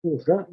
Who's that?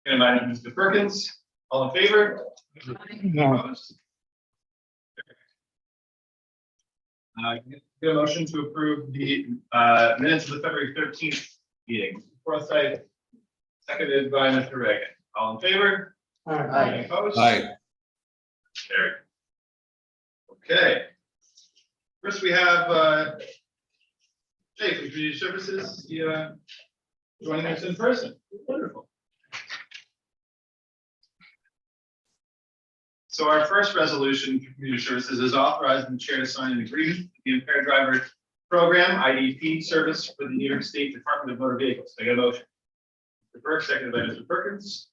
Invite Mr. Perkins. All in favor? No. Opposed? Get a motion to approve the minutes of the February 13th meeting. Forsyth, seconded by Mr. Reagan. All in favor? Any opposed? Aye. Carried. Okay. First, we have Jay from Community Services joining us in person. Wonderful. So our first resolution for Community Services is authorizing the chair to sign an agreement with the Impaired Driver Program, IDP service for the New York State Department of Motor Vehicles. I get a motion. Mr. Burke, seconded by Mr. Perkins.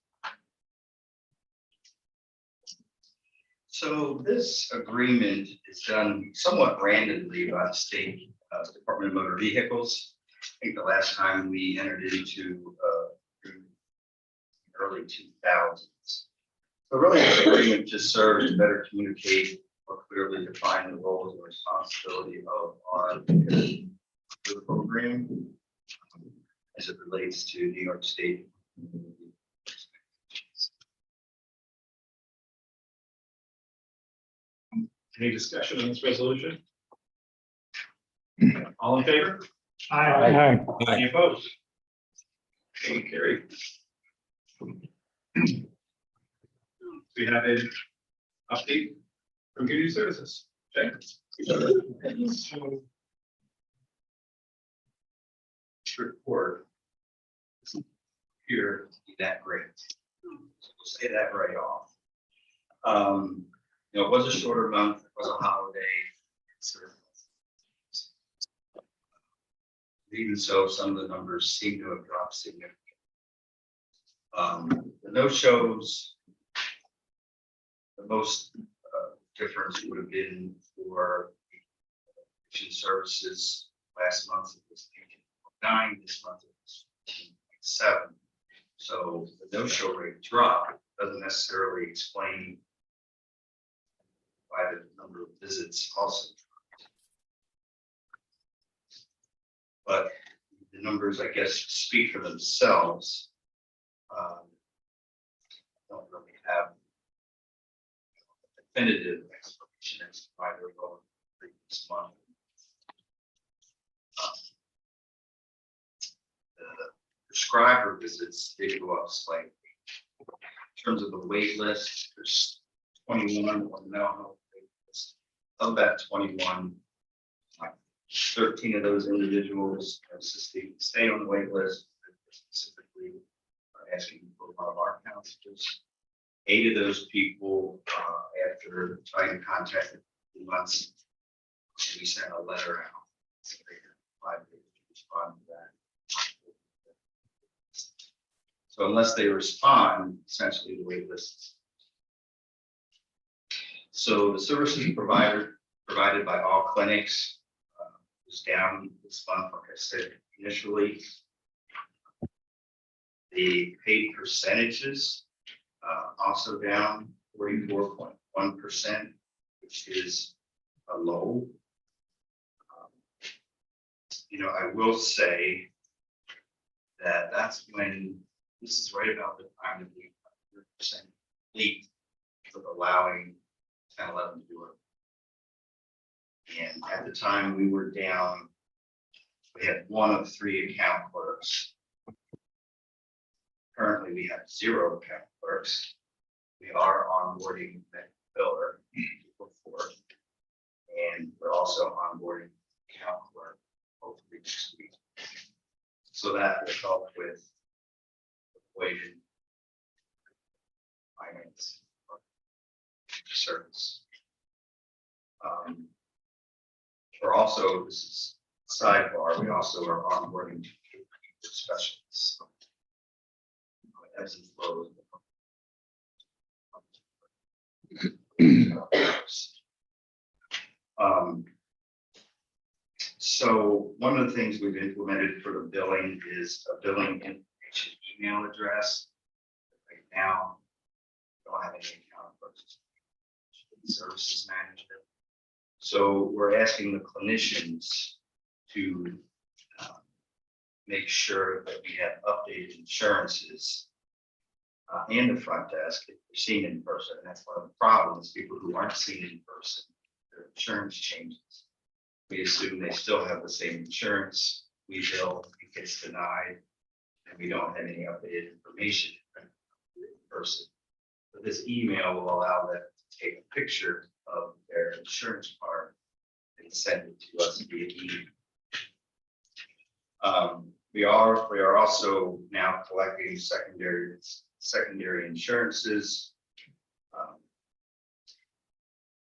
So this agreement is done somewhat randomly by the state Department of Motor Vehicles. I think the last time we entered into early 2000s. So really, this agreement just serves to better communicate or clearly define the roles and responsibility of our program as it relates to New York State. Any discussion on this resolution? All in favor? Aye. Any opposed? Okay, carried. We have an update from Community Services. Jay? report doesn't appear to be that great. So we'll say that right off. It was a shorter month, it was a holiday. Even so, some of the numbers seem to have dropped significantly. The no-shows, the most difference would have been for kitchen services. Last month it was 18.9, this month it was 18.7. So the no-show rate drop doesn't necessarily explain why the number of visits also dropped. But the numbers, I guess, speak for themselves. Don't really have a definitive explanation as to why they're lower than the previous month. The prescriber visits did go up slightly. In terms of the wait list, there's 21 on the mental health wait list. Of that 21, 13 of those individuals are stay on the wait list, specifically asking for a lot of our counselors. 8 of those people, after trying to contact them for 2 months, we sent a letter out. So they had 5 days to respond to that. So unless they respond, essentially the wait list. So the services provided by all clinics was down this month, like I said initially. The paid percentages also down 44.1%, which is a low. I will say that that's when this is right about the time that we 100% complete with allowing 10-11 to do it. And at the time we were down, we had 1 of 3 account clerks. Currently, we have 0 account clerks. We are onboarding that biller before, and we're also onboarding account clerk hopefully next week. So that will help with equation finance service. We're also, this is sidebar, we also are onboarding specialists. Ebbs and flows. So one of the things we've implemented for the billing is a billing information email address. Right now, we don't have any account purchase services manager. So we're asking the clinicians to make sure that we have updated insurances and the front desk if we're seen in person. And that's one of the problems, people who aren't seen in person, their insurance changes. We assume they still have the same insurance. We bill, it gets denied, and we don't have any updated information in person. But this email will allow them to take a picture of their insurance card and send it to us via email. We are also now collecting secondary insurances.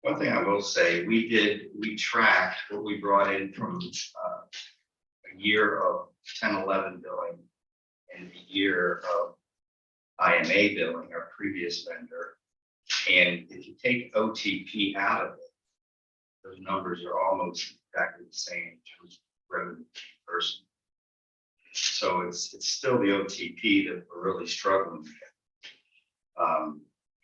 One thing I will say, we tracked what we brought in from a year of 10-11 billing and a year of IMA billing, our previous vendor. And if you take OTP out of it, those numbers are almost exactly the same in terms of revenue per person. So it's still the OTP that we're really struggling with.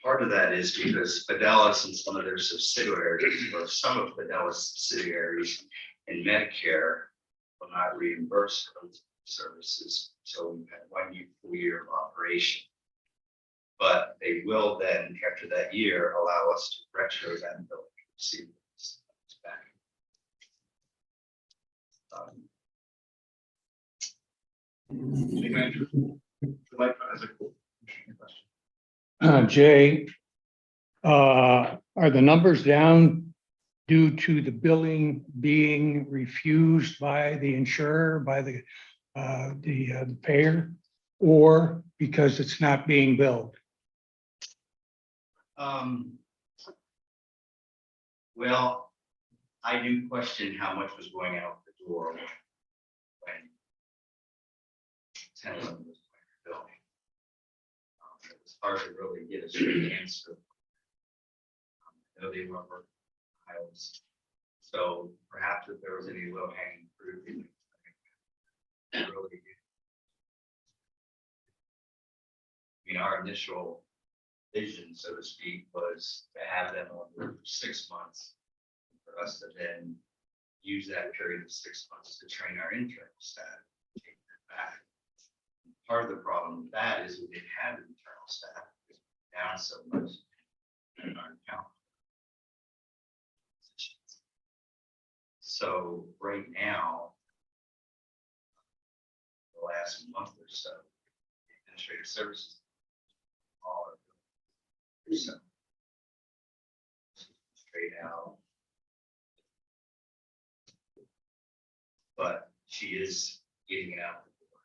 Part of that is because Fidelis and some of their subsidiaries, or some of Fidelis subsidiaries in Medicare, will not reimburse those services. So we've had 1 full year of operation. But they will then, after that year, allow us to retro that bill to see what's back. Jay, are the numbers down due to the billing being refused by the insurer, by the the payer, or because it's not being billed? Well, I do question how much was going out the door when tenant was going to building. It was hard to really get a straight answer. I know they were piles. So perhaps if there was any low hanging fruit, really, I mean, our initial vision, so to speak, was to have them on board for 6 months. For us to then use that period of 6 months to train our internal staff, take them back. Part of the problem with that is we didn't have internal staff because we were down so much in our account. So right now, the last month or so, administrative services all are so straight out. But she is getting it out the door.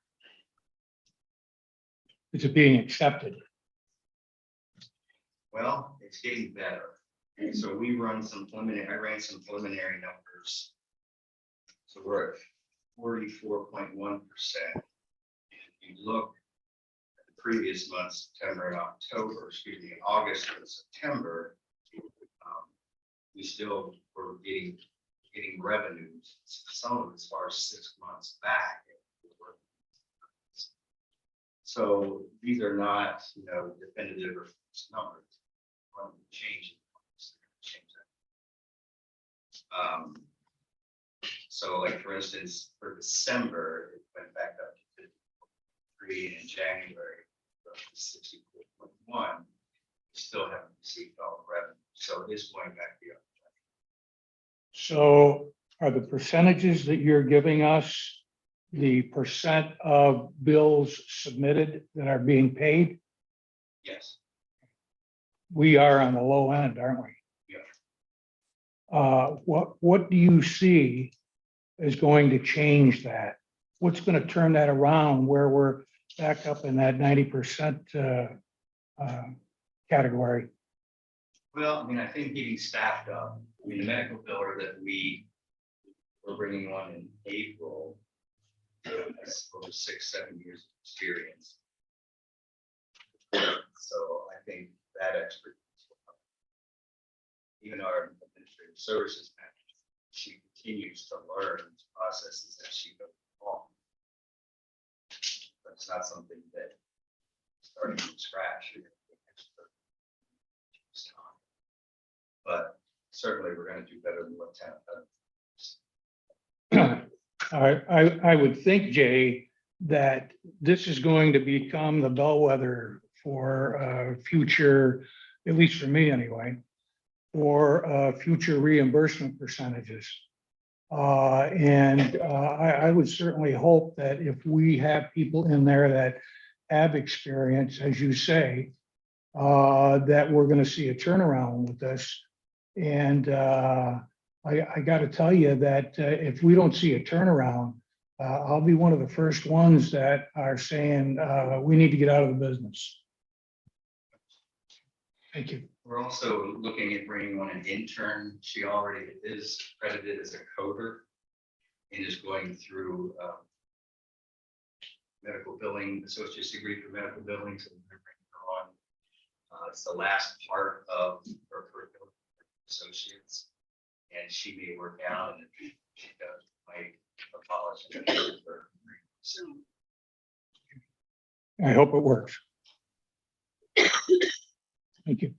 Is it being accepted? Well, it's getting better. So we run some preliminary, I ran some preliminary numbers. So we're at 44.1%. If you look at the previous months, September and October, excuse me, August and September, we still were getting revenues, some of it as far as 6 months back. So these are not, definitive or fixed numbers. Change that. So like, for instance, for December, it went back up to 53, and in January, up to 64.1. We still haven't received all the revenue, so it is going back the other way. So are the percentages that you're giving us the percent of bills submitted that are being paid? Yes. We are on the low end, aren't we? Yeah. What do you see is going to change that? What's going to turn that around where we're back up in that 90% category? Well, I mean, I think getting staffed up. I mean, the medical biller that we were bringing on in April has over 6-7 years of experience. So I think that expertise will help. Even our administrative services manager, she continues to learn processes as she goes along. But it's not something that starting from scratch. You're going to be an expert. But certainly we're going to do better than what town does. I would think, Jay, that this is going to become the bellwether for future, at least for me anyway, for future reimbursement percentages. I would certainly hope that if we have people in there that have experience, as you say, that we're going to see a turnaround with this. And I got to tell you that if we don't see a turnaround, I'll be one of the first ones that are saying we need to get out of the business. Thank you. We're also looking at bringing on an intern. She already is credited as a coder and is going through medical billing, associate's degree for medical billing. So we're bringing her on. It's the last part of her curriculum, associates, and she may work out, and if she does, might apologize for her. I hope it works. Thank you.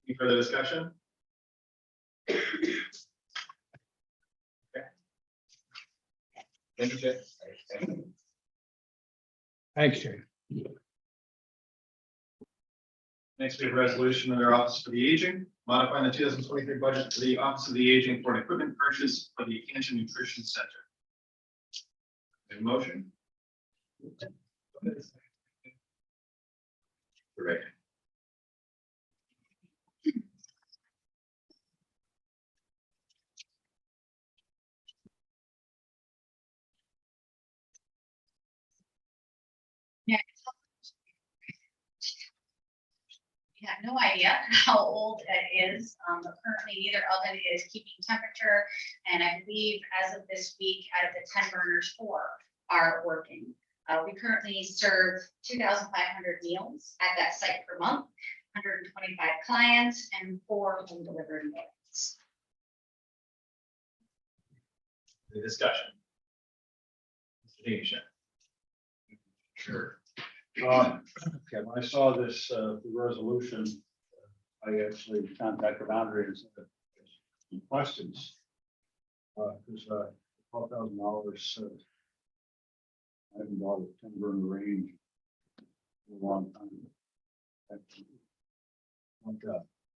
Any further discussion? Okay. Thank you, Jay. Thanks, Jay. Next, we have a resolution under Office for the Aging, modifying the 2023 budget for the Office of the Aging for an equipment purchase for the Canton Nutrition Center. A motion? Correct. Yeah. We have no idea how old it is, but currently neither oven is keeping temperature. And I believe as of this week, out of the 10 burners, 4 are working. We currently serve 2,500 meals at that site per month, 125 clients, and 4 home delivery meals. The discussion. Mr. Dean. Sure. Okay, when I saw this, the resolution, I actually contacted Andre and said, some questions. Because $12,000, I haven't bought a timber in the range in a long time.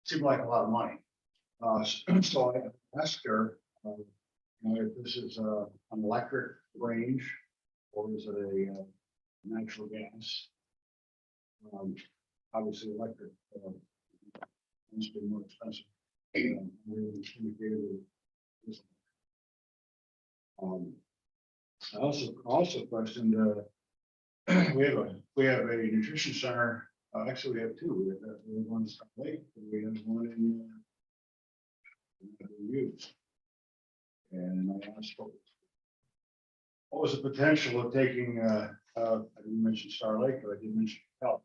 Seemed like a lot of money. So I asked her, you know, if this is an electric range or is it a natural gas? Obviously electric, must be more expensive. We indicated this. I also questioned, we have a nutrition center, actually we have 2, we have one in Salt Lake, and we have one in use. And I asked what was the potential of taking, I didn't mention Star Lake, but I did mention health.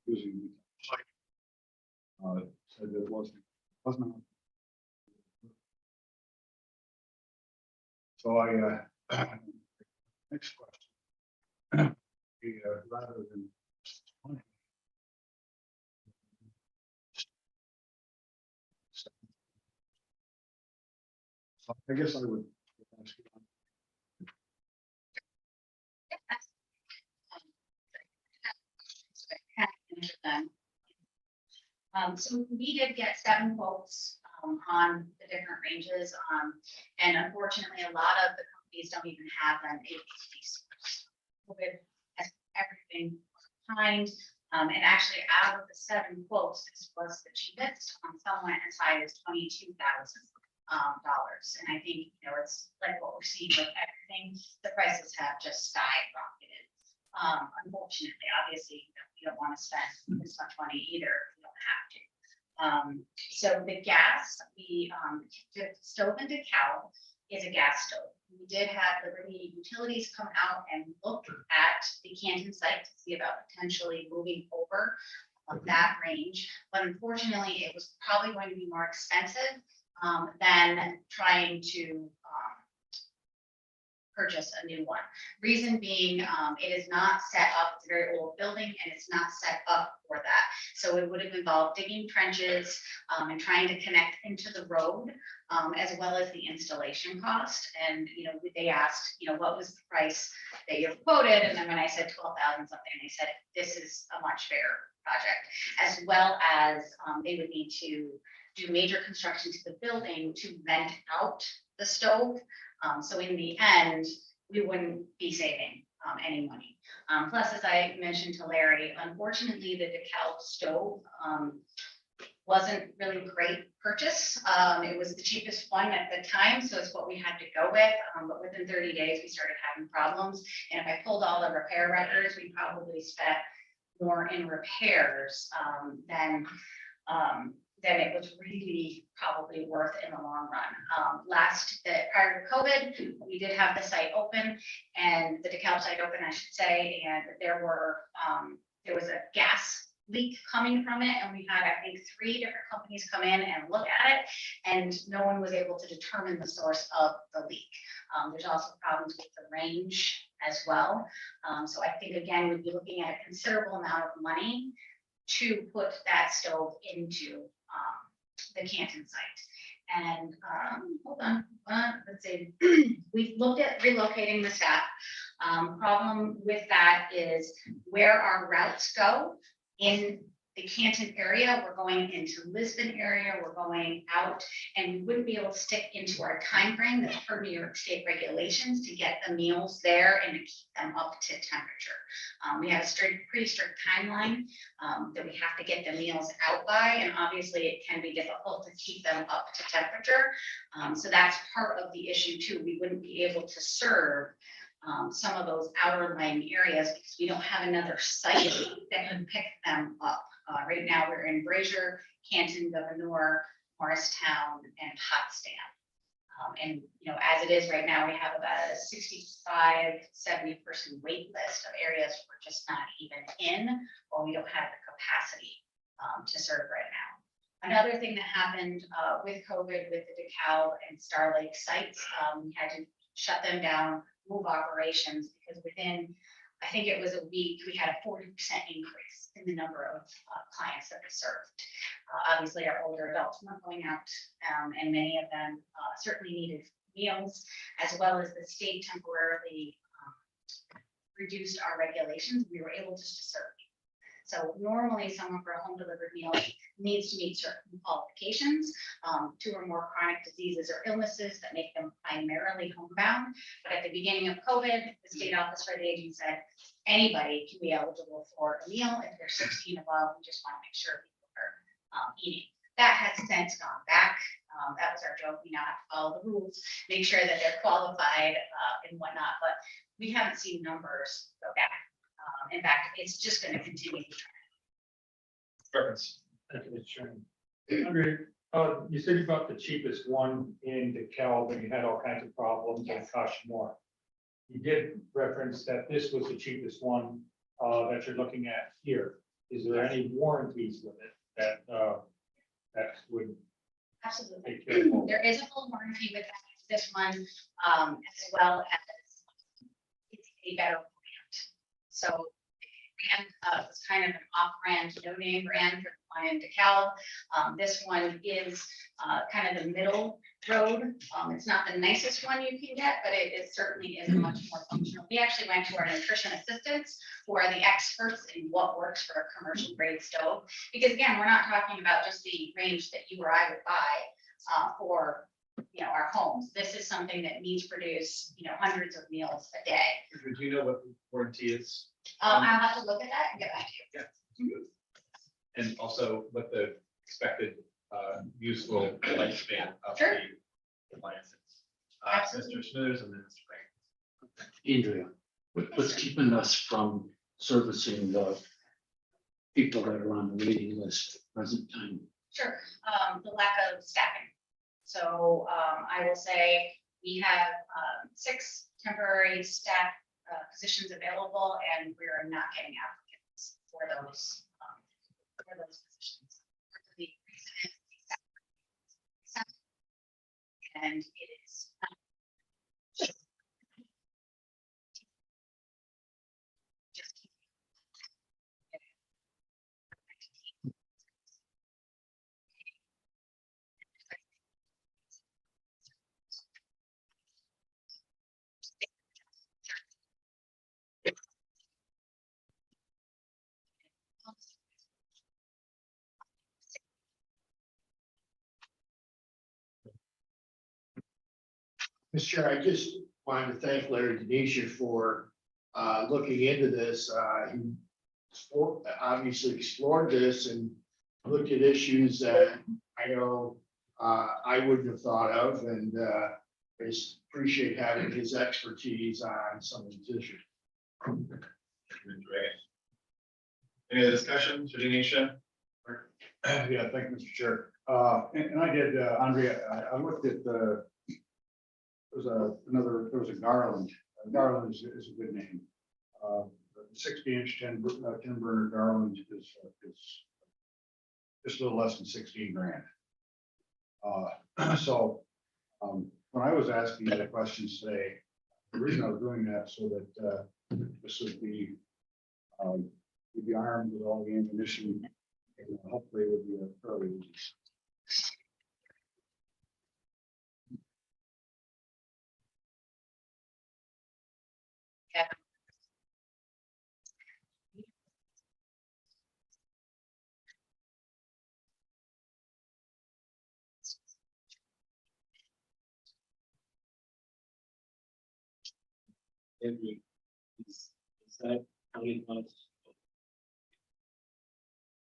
Using said it wasn't. So next question. Rather than money. So I guess I would ask you. So we did get 7 quotes on the different ranges, and unfortunately, a lot of the companies don't even have an HDD source. COVID has everything behind, and actually, out of the 7 quotes, this was the cheapest. Some went as high as $22,000. And I think, you know, it's like what we're seeing with everything. The prices have just skyrocketed. Unfortunately, obviously, you don't want to spend this much money either. You don't have to. So the gas, the stove in DeKalb is a gas stove. We did have Liberty Utilities come out and look at the Canton site to see about potentially moving over that range, but unfortunately, it was probably going to be more expensive than trying to purchase a new one. Reason being, it is not set up, it's a very old building and it's not set up for that. So it would have involved digging trenches and trying to connect into the road, as well as the installation cost. And, you know, they asked, you know, what was the price that you quoted? And then when I said 12,000 something, they said, this is a much fairer project, as well as they would need to do major construction to the building to vent out the stove. So in the end, we wouldn't be saving any money. Plus, as I mentioned to Larry, unfortunately, the DeKalb stove wasn't really a great purchase. It was the cheapest one at the time, so it's what we had to go with. But within 30 days, we started having problems. And if I pulled all the repair records, we probably spent more in repairs than it was really probably worth in the long run. Prior to COVID, we did have the site open, and the DeKalb site open, I should say, and there was a gas leak coming from it, and we had, I think, 3 different companies come in and look at it, and no one was able to determine the source of the leak. There's also problems with the range as well. So I think, again, we'd be looking at a considerable amount of money to put that stove into the Canton site. And hold on, let's see. We've looked at relocating the staff. Problem with that is where our routes go in the Canton area, we're going into Lisbon area, we're going out, and we wouldn't be able to stick into our time frame that's per New York State regulations to get the meals there and to keep them up to temperature. We have a pretty strict timeline that we have to get the meals out by, and obviously it can be difficult to keep them up to temperature. So that's part of the issue too. We wouldn't be able to serve some of those outer lying areas because we don't have another site that can pick them up. Right now, we're in Brazier, Canton, Gouverneur, Morristown, and Potsdam. And, you know, as it is right now, we have about a 65, 70 person wait list of areas we're just not even in, or we don't have the capacity to serve right now. Another thing that happened with COVID with the DeKalb and Star Lake sites, we had to shut them down, move operations, because within, I think it was a week, we had a 40% increase in the number of clients that we served. Obviously, our older adults weren't going out, and many of them certainly needed meals, as well as the state temporarily reduced our regulations. We were able just to serve. So normally someone for a home delivered meal needs to meet certain qualifications, 2 or more chronic diseases or illnesses that make them primarily homebound. But at the beginning of COVID, the state office for the aging said, anybody can be eligible for a meal if they're 16 above. We just want to make sure people are eating. That has since gone back. That was our joke. We now have to follow the rules, make sure that they're qualified and whatnot. But we haven't seen numbers go back. In fact, it's just going to continue to trend. Preference. Thank you, Mr. Chairman. Andre, you said you bought the cheapest one in DeKalb and you had all kinds of problems and it cost you more. You did reference that this was the cheapest one that you're looking at here. Is there any warranties with it that would Absolutely. take care of all that? There is a full warranty with this one, as well as it's a better brand. So brand was kind of an off-brand, no-name brand for the one in DeKalb. This one is kind of the middle road. It's not the nicest one you can get, but it certainly is much more functional. We actually went to our nutrition assistants, who are the experts in what works for a commercial grade stove. Because again, we're not talking about just the range that you or I would buy for, you know, our homes. This is something that needs to produce, you know, hundreds of meals a day. Do you know what the warranty is? I'll have to look at that and get back to you. And also what the expected useful lifespan of Sure. the appliances. Absolutely. Mr. Smithers and then Mr. Frank. Andrea, what's keeping us from servicing the people that are on the waiting list at present time? Sure, the lack of staffing. So I will say we have 6 temporary staff positions available, and we're not getting applicants for those positions. The reason is and it is just Mr. Chair, I just wanted to thank Larry Denisha for looking into this. He obviously explored this and looked at issues that I know I wouldn't have thought of, and I just appreciate having his expertise on some of these issues. Any other discussion, Mr. Denisha? Yeah, thank you, Mr. Chair. And I did, Andrea, I looked at the, there was a Garland. Garland is a good name. 60-inch 10 burner Garland is just a little less than 16 grand. So when I was asking you the questions today, the reason I was doing that so that this would be you'd be armed with all the ammunition, and hopefully it would be a fairly easy. every, is that counting us?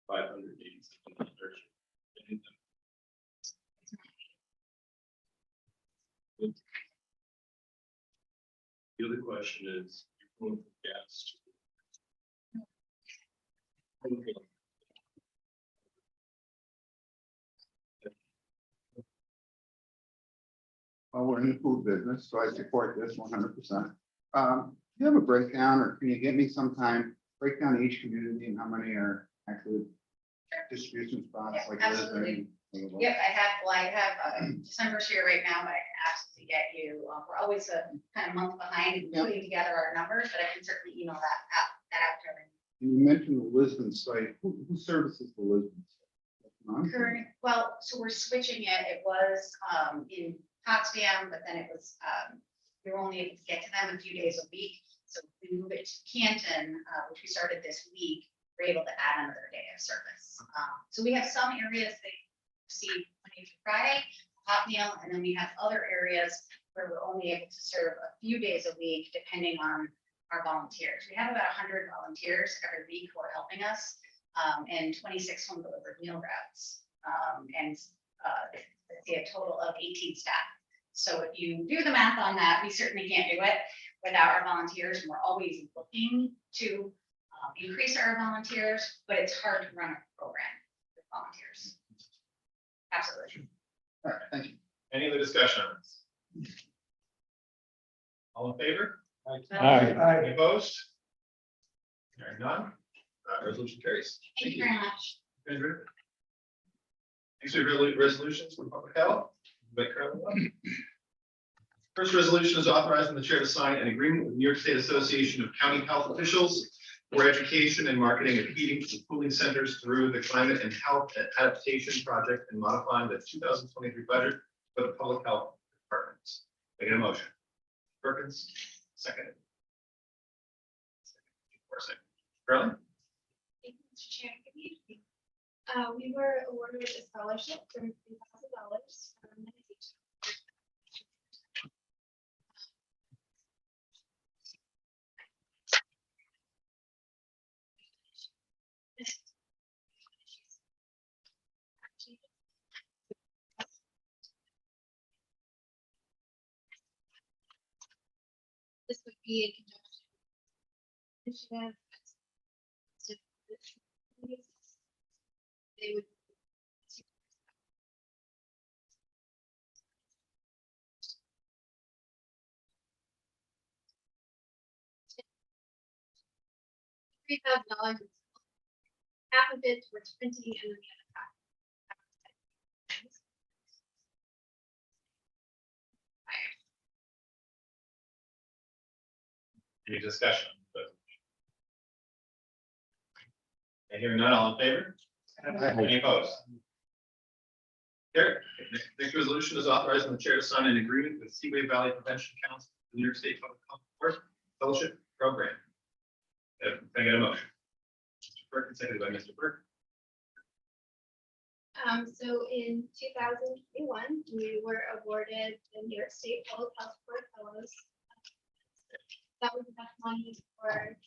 580 something. The other question is, you're going for gas. Well, we're in the food business, so I support this 100%. Do you have a breakdown, or can you give me sometime breakdown each community and how many are actually distribution spots? Yeah, like absolutely. Lisbon? Yep, I have December's here right now, but I can absolutely get you, we're always a kind of month behind in putting together our numbers, but I can certainly email that out to everyone. You mentioned the Lisbon site. Who services the Lisbon site? None? Current, well, so we're switching it. It was in Potsdam, but then it was, we were only able to get to them a few days a week. So we move it to Canton, which we started this week, we're able to add another day of service. So we have some areas that receive Monday through Friday, hot meal, and then we have other areas where we're only able to serve a few days a week, depending on our volunteers. We have about 100 volunteers every week who are helping us, and 26 home delivered meal routes, and let's see, a total of 18 staff. So if you do the math on that, we certainly can't do it without our volunteers, and we're always looking to increase our volunteers, but it's hard to run a program with volunteers. Absolutely. All right, thank you. Any other discussion on this? All in favor? Aye. Any opposed? Hearing none, resolution carries. Thank you very much. Andrew. Next, we have resolutions for public health. By Carolyn Webb. First resolution is authorizing the chair to sign an agreement with New York State Association of County Health Officials for education and marketing of heating and cooling centers through the Climate and Health Adaptation Project and modifying the 2023 budget for the public health departments. Make a motion. Perkins, second. Carolyn? Thank you, Mr. Chair. Good evening. We were awarded a scholarship for $3,000 from meditation. This would be in conjunction. Initiative. They would. $3,000. Half of it towards printing and then the other half. Any discussion? And hearing none, all in favor? Any opposed? Here, next resolution is authorizing the chair to sign an agreement with Seaway Valley Prevention Council, the New York State Public Health Board Fellowship Program. Can I get a motion? Mr. Perkins, seconded by Mr. Burke. So in 2021, we were awarded the New York State Public Health Board Fellows. That was enough money for.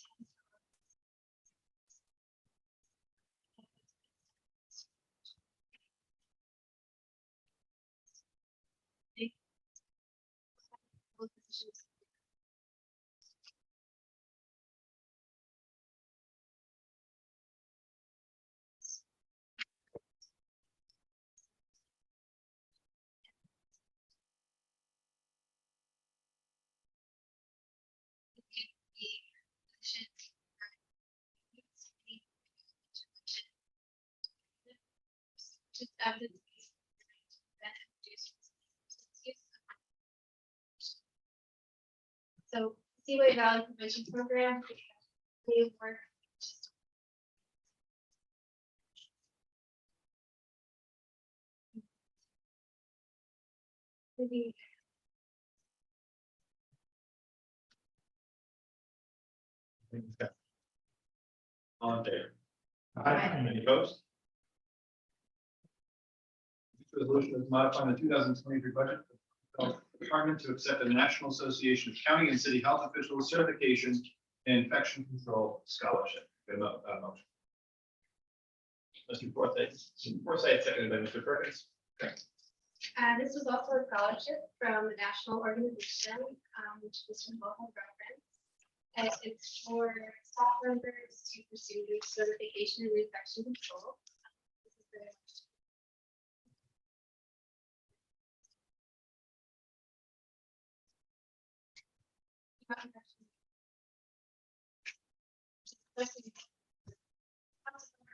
Just evidence. So Seaway Valley Prevention Program, they work just. Maybe All in favor? Aye. Any opposed? This resolution is modifying the 2023 budget for Health Department to accept the National Association of County and City Health Officials Certification in Infection Control Scholarship. Motion. Mr. Forsyth, seconded by Mr. Perkins. This was also a scholarship from the national organization, which was from local reference. And it's for staff members to pursue certification in infection control. This is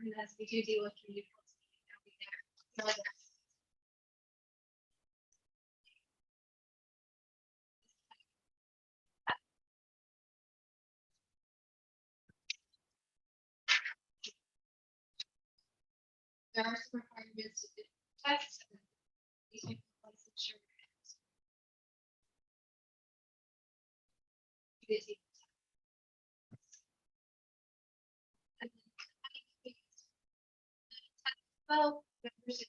very much. As we do deal with community. There are some requirements to do tests. These are licensure. Busy. And then, well, members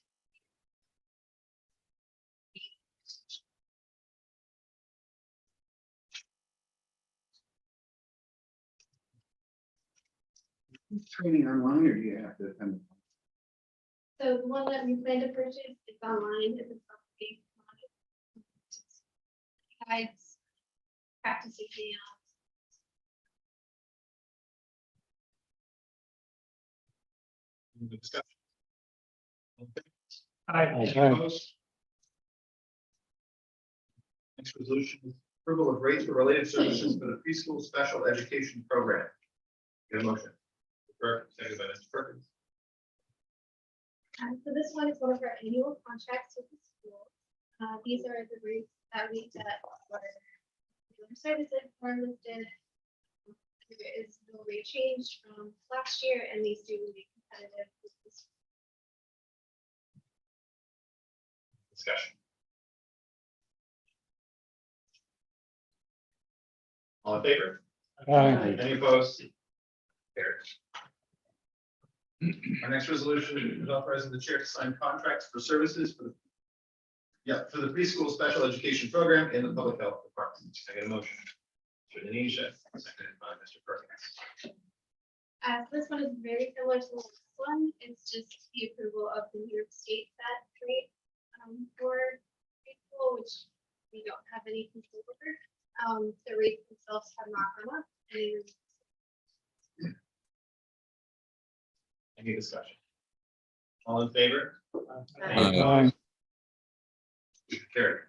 Training online, or do you have to attend? So the one that we plan to purchase is online, it's a self-paced model. Guides, practice exams. Any discussion? Aye. Any opposed? Next resolution is approval of rates for related services for the preschool special education program. Get a motion. Seconded by Mr. Perkins. So this one is one of our annual contracts with the school. These are the rates that we set for regular services are listed. There is no rate change from last year, and these do remain competitive with this. Discussion. All in favor? Aye. Any opposed? Carries. Our next resolution is authorizing the chair to sign contracts for services for the preschool special education program in the public health department. Can I get a motion? Mr. Denisha, seconded by Mr. Perkins. This one is very similar to the last one. It's just the approval of the New York State set rate for preschool, which we don't have any control over. The rates themselves have not gone up. And Any discussion? All in favor? Aye. Carried.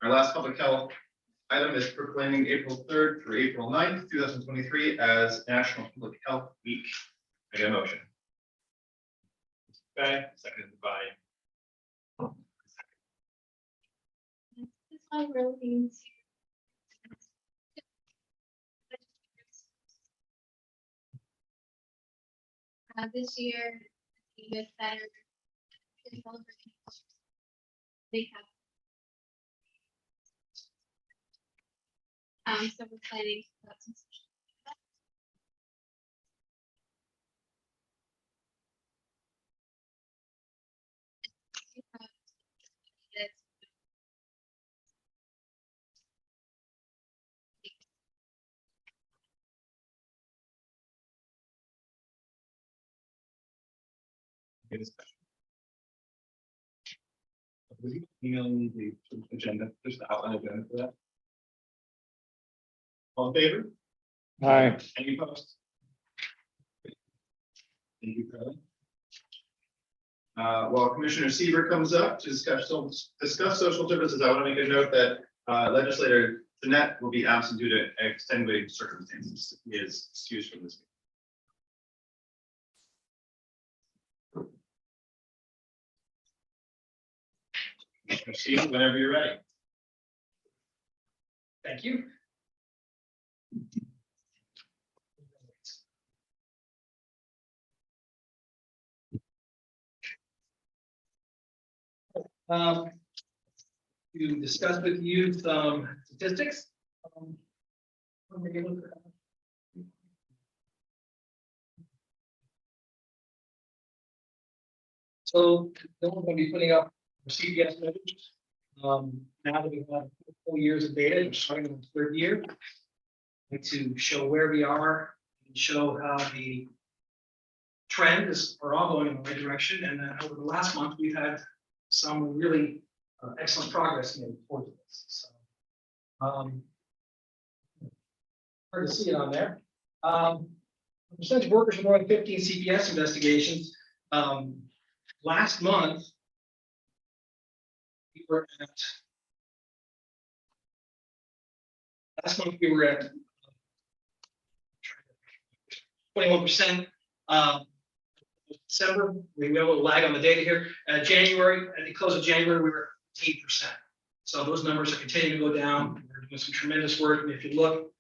Our last public health item is proclaiming April 3rd through April 9th, 2023 as National Public Health Week. I get a motion. Okay, seconded by this one we're looking to. This year, the youth center is celebrating. They have. So we're planning. To have some social events. any discussion. Will you email me the agenda, just the outline agenda for that? All in favor? Aye. Any opposed? Thank you, Carly. While Commissioner Seaver comes up to discuss social services, I want to make a note that legislator Jeanette will be absent due to extenuating circumstances. He is excused from this meeting. Commissioner Seaver, whenever you're ready. Thank you. To discuss with you some statistics. So then we're going to be putting up our CPS measures. Now that we've had 4 years of data, we're starting in the third year. To show where we are and show how the trends are all going in the right direction. And then over the last month, we've had some really excellent progress made towards this. So, hard to see it on there. Percentage of workers with more than 15 CPS investigations. Last month, we were at 21%. December, we have a little lag on the data here. January, at the close of January, we were 8%. So those numbers are continuing to go down. We're doing some tremendous work. And if you look,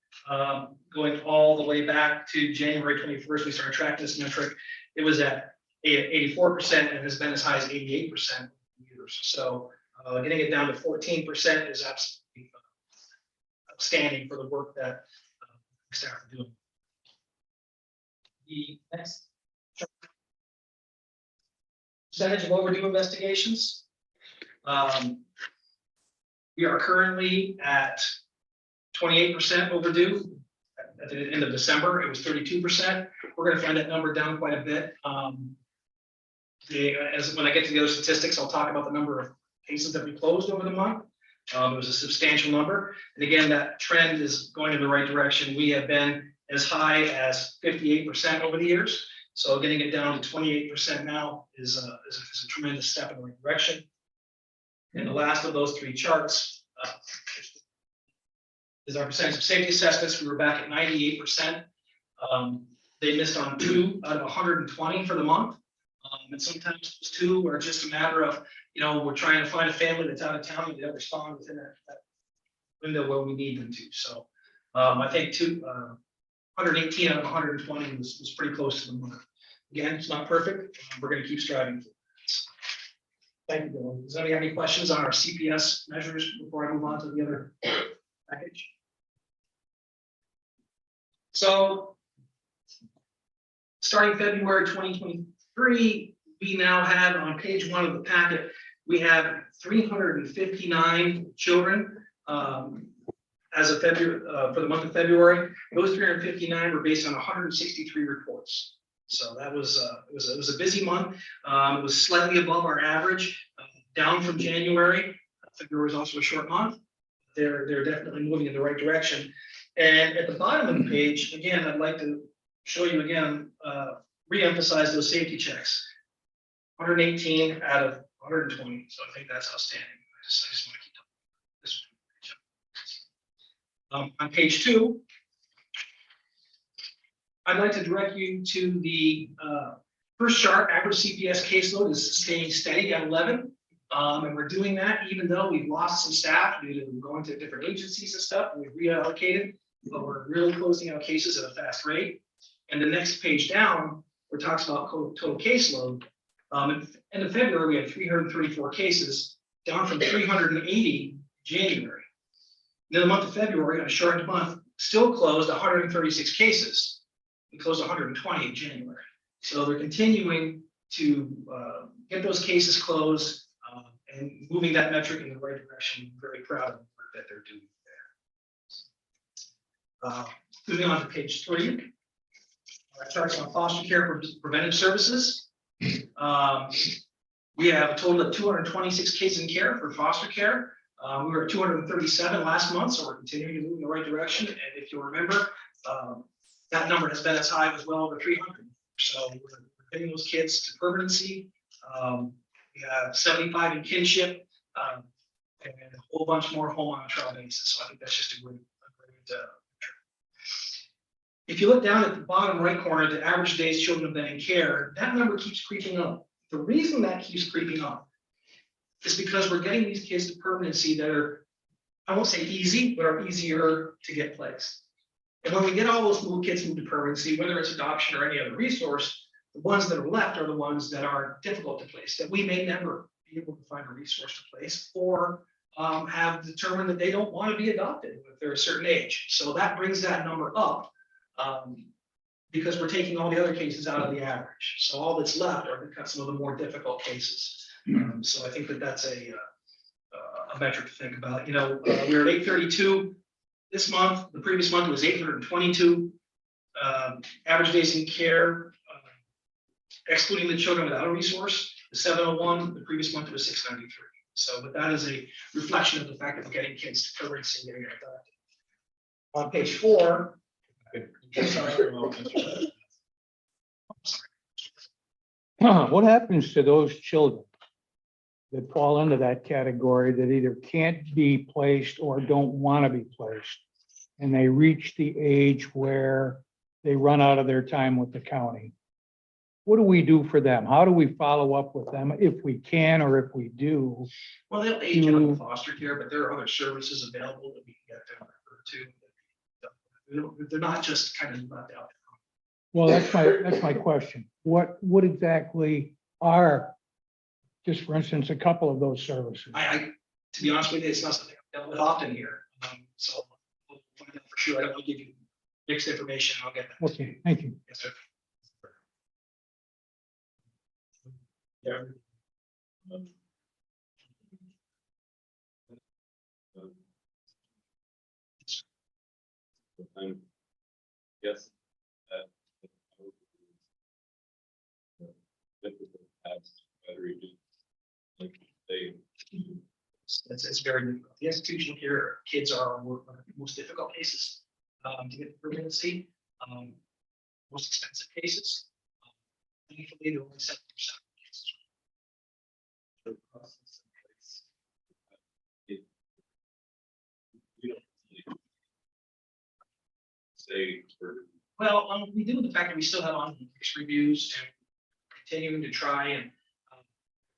going all the way back to January 21st, we started tracking this metric. It was at 84% and has been as high as 88% for years. So getting it down to 14% is absolutely outstanding for the work that staff are doing. The next percentage of overdue investigations. We are currently at 28% overdue. At the end of December, it was 32%. We're going to find that number down quite a bit. As when I get to the other statistics, I'll talk about the number of cases that we closed over the month. It was a substantial number. And again, that trend is going in the right direction. We have been as high as 58% over the years. So getting it down to 28% now is a tremendous step in the right direction. And the last of those three charts is our percentage of safety assessments. We were back at 98%. They missed on 2 out of 120 for the month. And sometimes those 2 are just a matter of, we're trying to find a family that's out of town and they don't respond within that window where we need them to. So I think 118 out of 120 was pretty close to the mark. Again, it's not perfect. We're going to keep striving for it. Thank you, Bill. Does anybody have any questions on our CPS measures before I move on to the other package? So, starting February 2023, we now have on page 1 of the packet, we have 359 children as of February, for the month of February. Those 359 were based on 163 reports. So that was it was a busy month. It was slightly above our average, down from January. February was also a short month. They're definitely moving in the right direction. And at the bottom of the page, again, I'd like to show you again, re-emphasize those safety checks. 118 out of 120. So I think that's outstanding. I just want to keep this. On page 2, I'd like to direct you to the first chart. Average CPS caseload is staying steady at 11. And we're doing that even though we've lost some staff due to going to different agencies and stuff. We've reallocated, but we're really closing out cases at a fast rate. And the next page down, where it talks about total caseload, end of February, we had 334 cases, down from 380 in January. In the month of February, on a shortened month, still closed 136 cases. We closed 120 in January. So they're continuing to get those cases closed and moving that metric in the right direction. I'm very proud of the work that they're doing there. Moving on to page 3. Charts on foster care preventive services. We have a total of 226 kids in care for foster care. We were at 237 last month, so we're continuing to move in the right direction. And if you'll remember, that number has been as high as well over 300. So we're getting those kids to permanency. We have 75 in kinship, and a whole bunch more home on a trial basis. So I think that's just a great if you look down at the bottom right corner, the average days children have been in care, that number keeps creeping up. The reason that keeps creeping up is because we're getting these kids to permanency that are, I won't say easy, but are easier to get placed. And when we get all those little kids moved to permanency, whether it's adoption or any other resource, the ones that are left are the ones that are difficult to place, that we may never be able to find a resource to place, or have determined that they don't want to be adopted if they're a certain age. So that brings that number up. Because we're taking all the other cases out of the average. So all that's left are some of the more difficult cases. So I think that that's a a metric to think about. You know, we were at 832 this month. The previous month was 822. Average days in care, excluding the children without a resource, is 701. The previous month it was 693. So, but that is a reflection of the fact that we're getting kids to literacy and getting it done. On page 4. What happens to those children that fall into that category that either can't be placed or don't want to be placed? And they reach the age where they run out of their time with the county. What do we do for them? How do we follow up with them if we can, or if we do? Well, they'll age out of foster care, but there are other services available that we can get them to. They're not just kind of left out. Well, that's my question. What exactly are, just for instance, a couple of those services? To be honest with you, it's not something I've dealt with often here. So we'll find out for sure. I don't want to give you mixed information. I'll get that. Okay, thank you. Yes, sir. Yeah. Yes. It's very difficult. The institutional care kids are one of the most difficult cases to get permanency, most expensive cases. Thankfully, they're only 7% cases. Say, Well, we do the fact that we still have on reviews and continuing to try and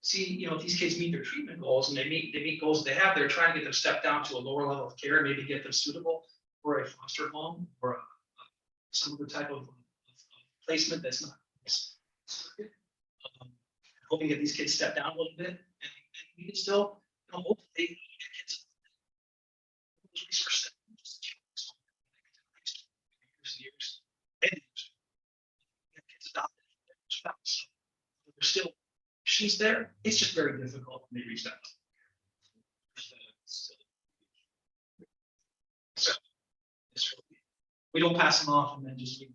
see, you know, if these kids meet their treatment goals and they meet goals that they have, they're trying to get them stepped down to a lower level of care, maybe get them suitable for a foster home or some other type of placement that's not. Hoping to get these kids stepped down a little bit, and we can still, you know, hopefully get kids those resources. Years. Kids adopted spouse. There's still, she's there. It's just very difficult when they reach that. So we don't pass them off and then just leave.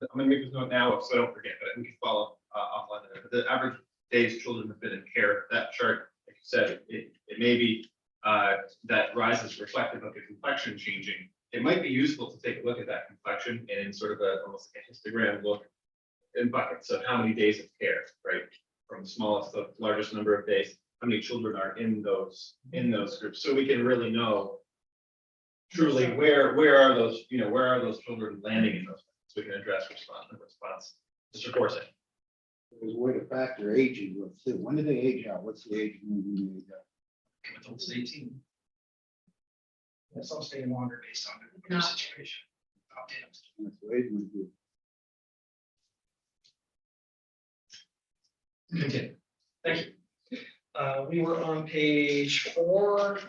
I'm gonna make this note now, so I don't forget, but we can follow offline there. But the average days children have been in care, that chart, like you said, it may be that rise is reflective of the complexion changing. It might be useful to take a look at that complexion and sort of almost like a histogram look in buckets of how many days of care, right? From smallest to largest number of days, how many children are in those groups, so we can really know truly where are those, you know, where are those children landing in those, so we can address response. Mr. Corson. There's a way to factor age into it too. When do they age out? What's the age when they age out? Adults 18. That's all staying longer based on their situation. That's the age when you- Continue. Thank you. We were on page 4.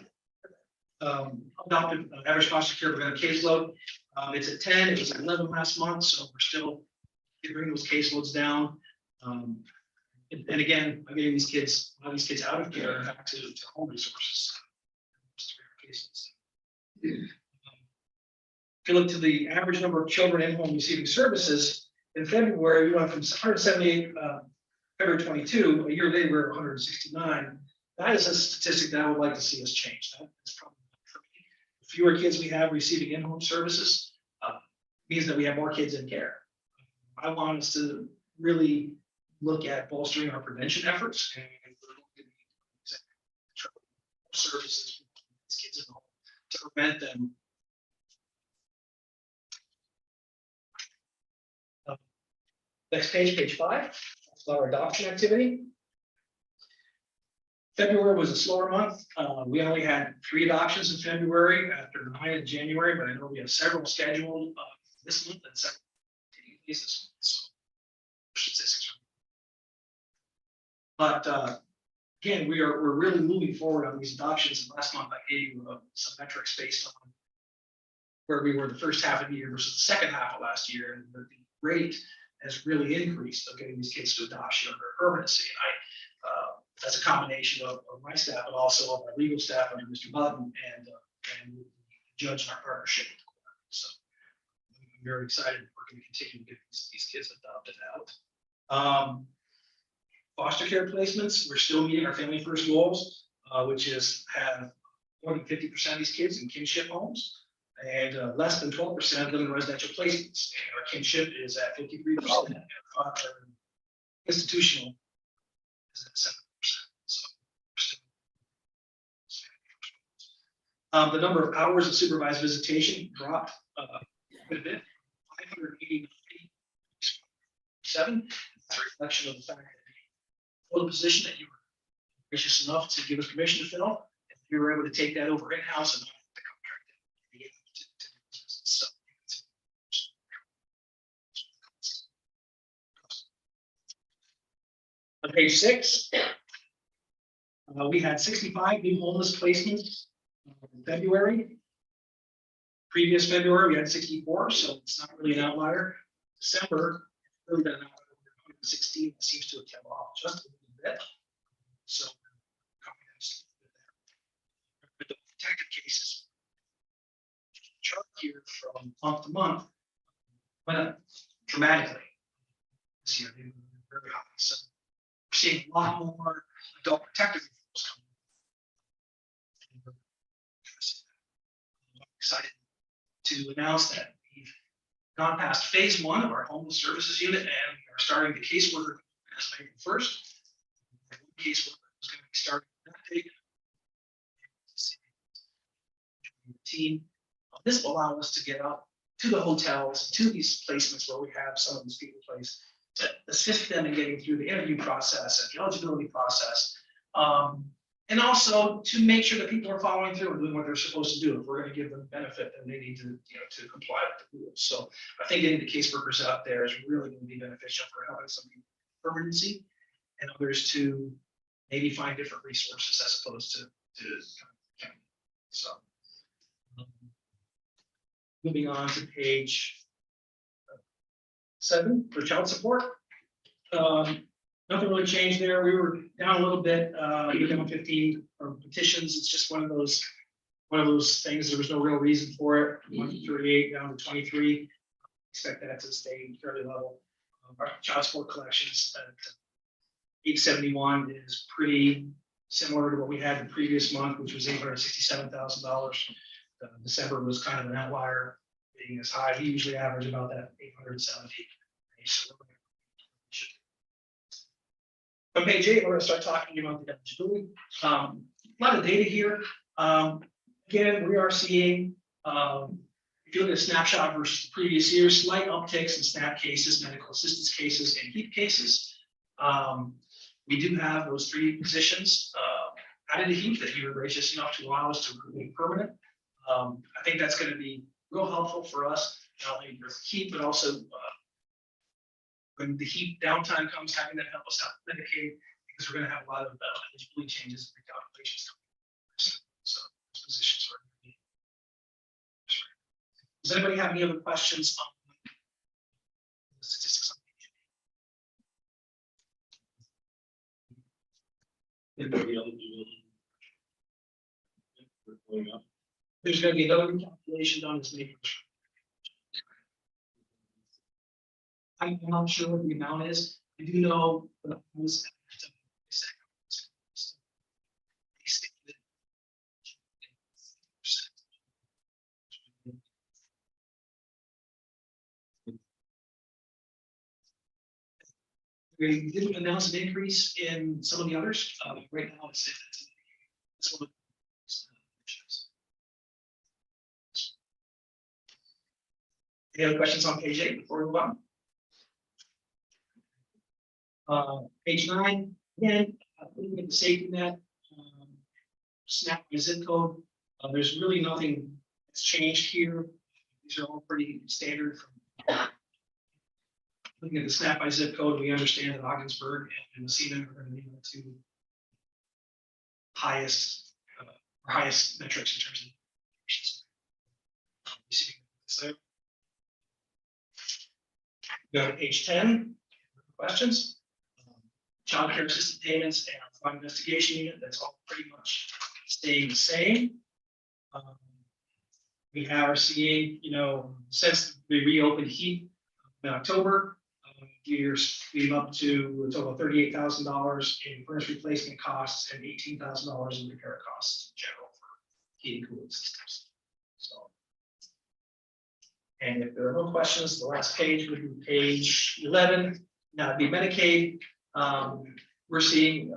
Adopted average foster care preventive caseload. It's at 10. It was at 11 last month, so we're still bringing those caseloads down. And again, I'm getting these kids, a lot of these kids out of care and back to home resources. If you look to the average number of children in home receiving services, in February, we went from 178, February 22, a year later, we're 169. That is a statistic that I would like to see us change. That's probably not for me. The fewer kids we have receiving in-home services means that we have more kids in care. I want us to really look at bolstering our prevention efforts and services for these kids at home to prevent them. Next page, page 5, that's our adoption activity. February was a slower month. We only had 3 adoptions in February after 9 in January, but I know we have several scheduled this month and several this month. So statistics. But again, we're really moving forward on these adoptions. And last month I gave you some metrics based on where we were the first half of the year versus the second half of last year, and the rate has really increased of getting these kids to adoption or permanency. And that's a combination of my staff, but also of our legal staff under Mr. Button and the judge in our partnership. So I'm very excited. We're going to continue to get these kids adopted out. Foster care placements, we're still meeting our family first goals, which is have more than 50% of these kids in kinship homes and less than 12% live in residential placements. And our kinship is at 53%. And our institutional is at 7%. So we're still the number of hours of supervised visitation dropped quite a bit, 587. That's a reflection of the fact that the position that you were gracious enough to give us permission to fill, and we were able to take that over in-house and not have to contract it. So on page 6, we had 65 new homeless placements in February. Previous February, we had 64, so it's not really an outlier. December, really been an outlier. 116 seems to have come off just a little bit. So, with the protected cases, chart here from month to month went up dramatically this year. They were very high. So, we're seeing a lot more adult protective referrals coming. I'm excited to announce that we've gone past phase 1 of our homeless services unit and we are starting the caseworker as of April 1st. One caseworker is going to be starting that day. Team. This will allow us to get out to the hotels, to these placements where we have some of these people placed, to assist them in getting through the interview process and the eligibility process. And also to make sure that people are following through and doing what they're supposed to do. If we're going to give them benefit, then they need to, to comply with the rules. So I think getting the caseworkers out there is really going to be beneficial for helping some people with permanency and others to maybe find different resources as opposed to so. Moving on to page 7 for child support. Nothing really changed there. We were down a little bit. We were down 15 petitions. It's just one of those things. There was no real reason for it. We went from 38 down to 23. Expect that to stay fairly level. Our child support collections at 871 is pretty similar to what we had the previous month, which was $867,000. December was kind of an outlier, being as high. We usually average about that 870. So on page 8, we're going to start talking about the eligibility. A lot of data here. Again, we are seeing, if you look at a snapshot versus previous years, slight upticks in SNAP cases, medical assistance cases, and HEAP cases. We do have those 3 positions added to HEAP that you were gracious enough to allow us to make permanent. I think that's going to be real helpful for us, not only with HEAP, but also when the HEAP downtime comes, having that help us out with Medicaid, because we're going to have a lot of eligibility changes and recalculations coming. So those positions are going to be. Does anybody have any other questions on the statistics? There's going to be another recalculation done this May. I'm not sure what the amount is. I do know that it was we didn't announce an increase in some of the others. Right now, it's one of Any other questions on page 8 before we move on? Page 9, again, looking at the safety net, SNAP by zip code. There's really nothing that's changed here. These are all pretty standard. Looking at the SNAP by zip code, we understand that Ogdensburg and Messina are going to be the 2 highest metrics in terms of receiving this there. Go to page 10, questions. Child care assistant payments and our fraud investigation unit, that's all pretty much staying the same. We are seeing, since we reopened heat in October, we've up to a total of $38,000 in furnace replacement costs and $18,000 in repair costs in general for heating cooling systems. So. And if there are no questions, the last page would be page 11. Now it'd be Medicaid. We're seeing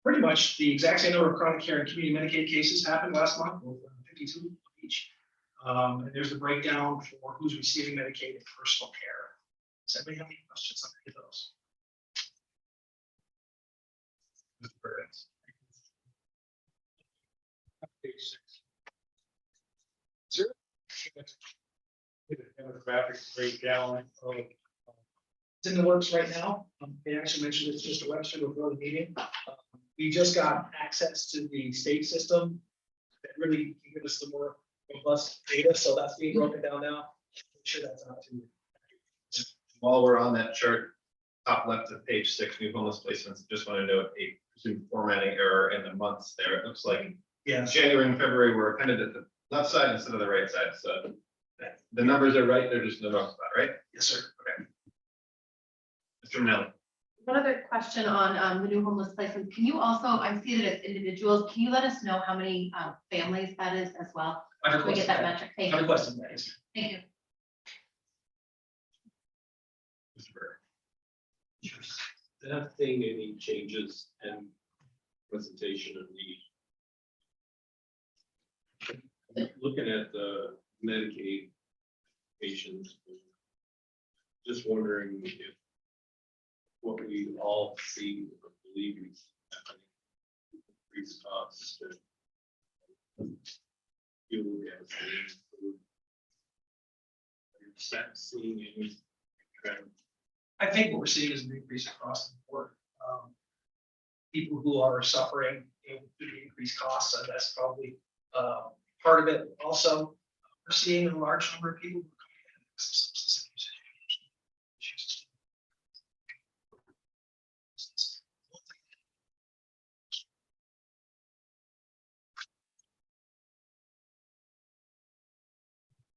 pretty much the exact same number of chronic care and community Medicaid cases happened last month, with 52 each. And there's the breakdown for who's receiving Medicaid and personal care. Does anybody have any questions on any of those? Mr. Burns. Page 6. Is there a demographic breakdown of It's in the works right now. They actually mentioned it's just a website before the meeting. We just got access to the state system that really can give us the more robust data, so that's being broken down now. I'm sure that's out to you. While we're on that chart, top left of page 6, new homeless placements, just want to note a presumed formatting error in the months there. It looks like Yeah, January and February were kind of at the left side instead of the right side. So the numbers are right. They're just in the wrong spot, right? yes, sir. Okay. Mr. Manelli. One other question on the new homeless placement. Can you also, I see that it's individuals. Can you let us know how many families that is as well? I We get that metric. Thank you. requested that. Yes. Thank you. Mr. Burr. Not seeing any changes in presentation of the. Looking at the Medicaid patients, just wondering if what we all see, or believe is happening, increased costs to fuel, gasoline, food. Are you seeing any trend? I think what we're seeing is an increase across the board. People who are suffering due to increased costs, that's probably part of it. Also, we're seeing a large number of people who are coming in with substance abuse issues.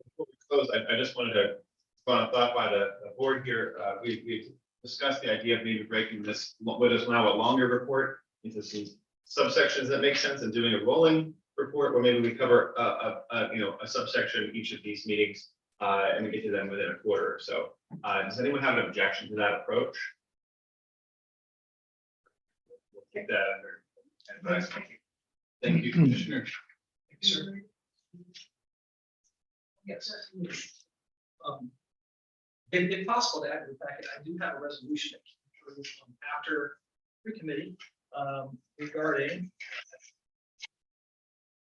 Before we close, I just wanted to go on a thought by the board here. We've discussed the idea of maybe breaking this, what is now a longer report into some subsections that make sense and doing a rolling report, or maybe we cover a subsection in each of these meetings and we get to them within a quarter or so. Does anyone have an objection to that approach? We'll take that under advisement. Thank you, Commissioner. Thank you, sir. Yes. If possible, to add to the packet, I do have a resolution that came through after pre-committee regarding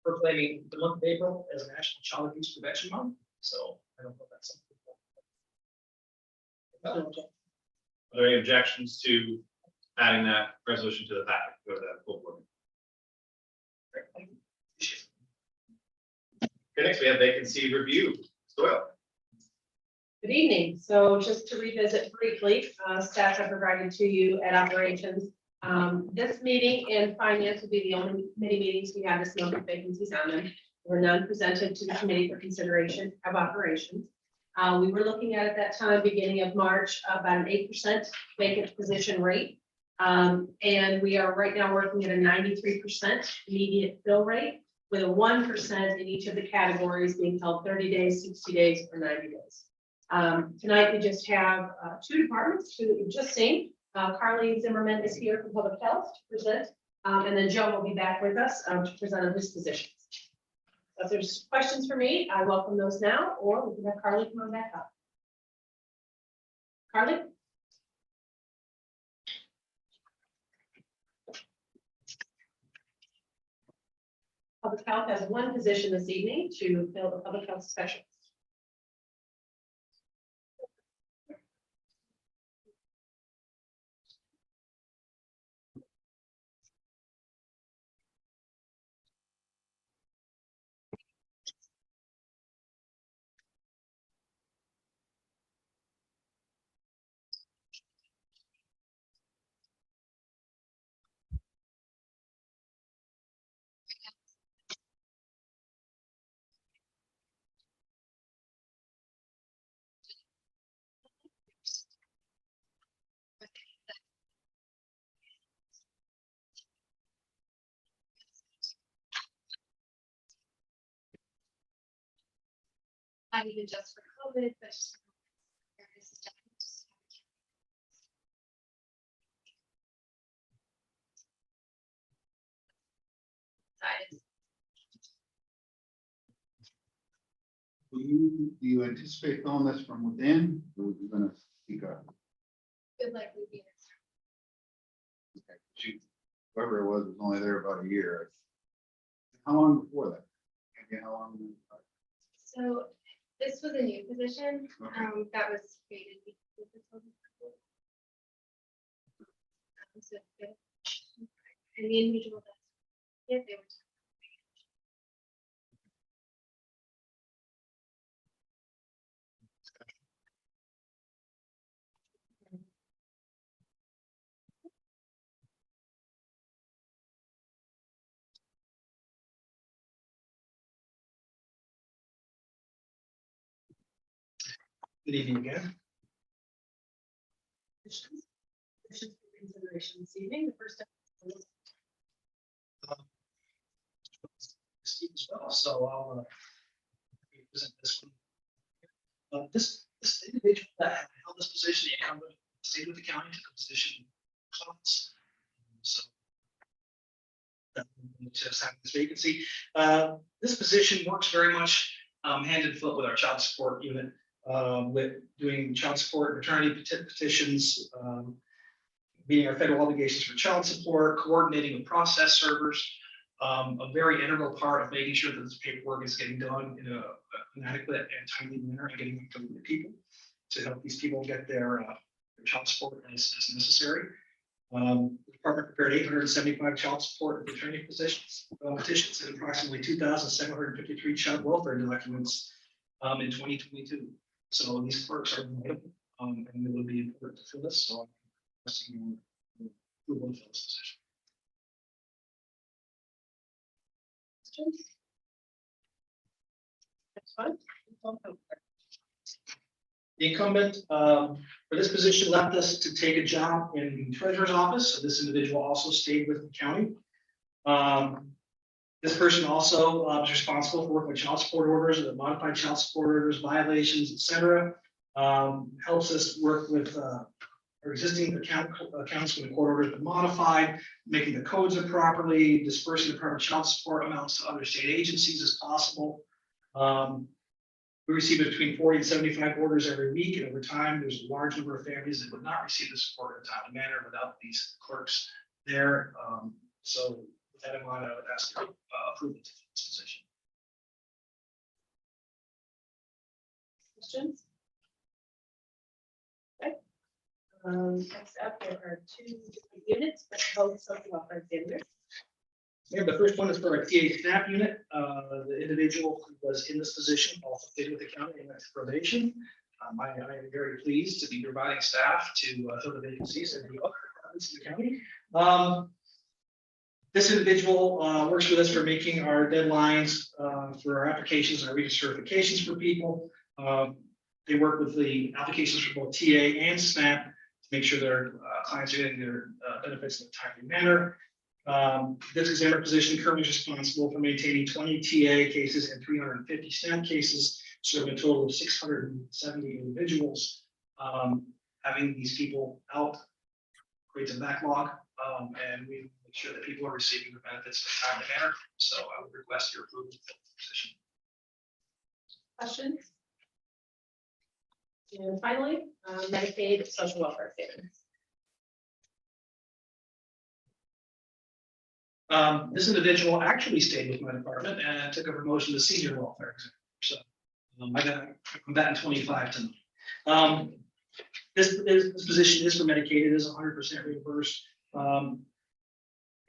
proclaiming the month of April as a National Child Abuse Prevention Month. So I don't know if that's something. Are there any objections to adding that resolution to the packet? Go to that full board. Okay, next we have vacancy review. Doyle. Good evening. So just to revisit briefly, staff have provided to you at operations. This meeting and finance will be the only committee meetings we have this month with vacancies on them. Were none presented to the committee for consideration of operations. We were looking at that time, beginning of March, about an 8% vacant position rate. And we are right now working at a 93% immediate fill rate, with a 1% in each of the categories being held 30 days, 60 days, or 90 days. Tonight, we just have two departments, two that you've just seen. Carly Zimmerman is here from Public Health to present, and then Joe will be back with us to present on his positions. If there's questions for me, I welcome those now, or we can have Carly come on back up. Carly? Public Health has one position this evening to fill the public health specialist. not even just for COVID, but just. for various stuff. Decided. Do you anticipate filling this from within, or are you gonna speak up? Feel like we'd be. Okay, whoever it was only there about a year. How long before that? Again, how long? So this was a new position, Okay. that was created. Because of the COVID. So, yeah. And the individual that, yeah, they were. Good evening again. Questions for consideration this evening, the first. Steve as well, so I'll present this one. This individual that held this position, the incumbent, stayed with the county, took a position. So. Just having this vacancy. This position works very much hand in foot with our child support unit, with doing child support maternity petitions, meeting our federal obligations for child support, coordinating with process servers. A very integral part of making sure that this paperwork is getting done in an adequate and timely manner and getting it to the people to help these people get their child support as necessary. The department prepared 875 child support and maternity petitions and approximately 2,753 child welfare documents in 2022. So these clerks are vital, and it would be important to fill this. So I'm requesting your approval of this position. Next one. The incumbent for this position left us to take a job in the treasurer's office. So this individual also stayed with the county. This person also was responsible for working with child support orders, modified child support orders, violations, etc. Helps us work with our existing accounts when the court orders been modified, making the codes improperly, dispersing the proper child support amounts to other state agencies as possible. We receive between 40 and 75 orders every week, and over time, there's a large number of families that would not receive the support in a timely manner without these clerks there. So with that in mind, I would ask for approval to this position. Questions? Okay. Next up, there are two different units, but both social welfare examiners. Yeah, the first one is for a TA SNAP unit. The individual who was in this position also stayed with the county and went to probation. I am very pleased to be providing staff to fill the vacancies in the other departments in the county. This individual works with us for making our deadlines for our applications and our recertifications for people. They work with the applications for both TA and SNAP to make sure their clients are getting their benefits in a timely manner. This examiner position currently is responsible for maintaining 20 TA cases and 350 SNAP cases, serving a total of 670 individuals. Having these people out creates a backlog, and we make sure that people are receiving the benefits in a timely manner. So I would request your approval of the position. Questions? And finally, Medicaid social welfare examiners. This individual actually stayed with my department and took a promotion to senior welfare examiner. So I got that in 25 tonight. This position is for Medicaid. It is 100% reimbursed.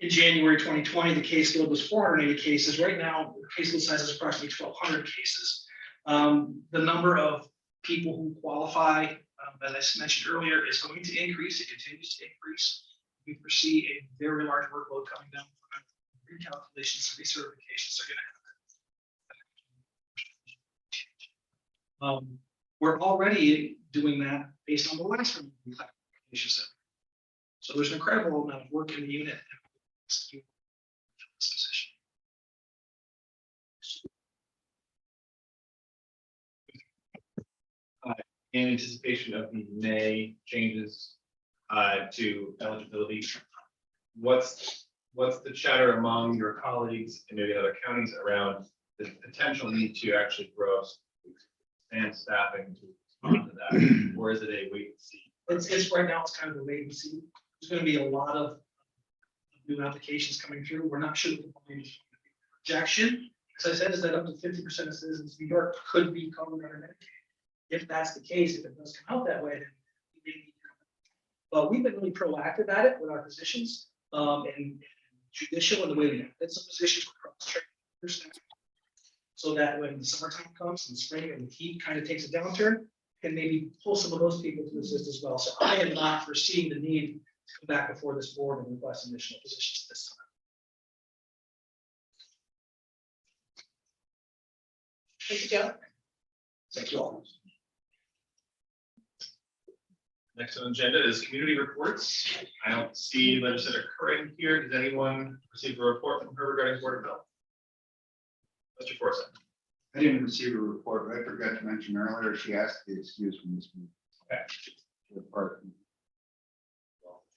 In January 2020, the caseload was 480 cases. Right now, the caseload size is approximately 1,200 cases. The number of people who qualify, as I mentioned earlier, is going to increase. It continues to increase. We foresee a very large workload coming down. Recalculations and recertifications are going to happen. We're already doing that based on the last recalculations. So there's an incredible amount of work in the unit. in anticipation of the May changes to eligibility. What's the chatter among your colleagues and maybe other counties around the potential need to actually grow and staffing to respond to that? Or is it a wait and see? It's right now, it's kind of a wait and see. There's gonna be a lot of new applications coming through. We're not sure what the volume is. Projection, as I said, is that up to 50% of citizens of New York could be covered under Medicaid. If that's the case, if it does come out that way, then we may need to come. But we've been really proactive at it with our positions, and judicial in the way we did some positions for cross-training. So that when the summertime comes and spring and the heat kind of takes a downturn, can maybe pull some of those people to assist as well. So I am not foreseeing the need to come back before this board and request additional positions this time. Thank you, Joe. Thank you all. Next on the agenda is community reports. I don't see legislator Curran here. Does anyone receive a report from her regarding Board of Health? Mr. Forsyth. I didn't receive a report, but I forgot to mention earlier, she asked to be excused from this meeting. Okay. The part-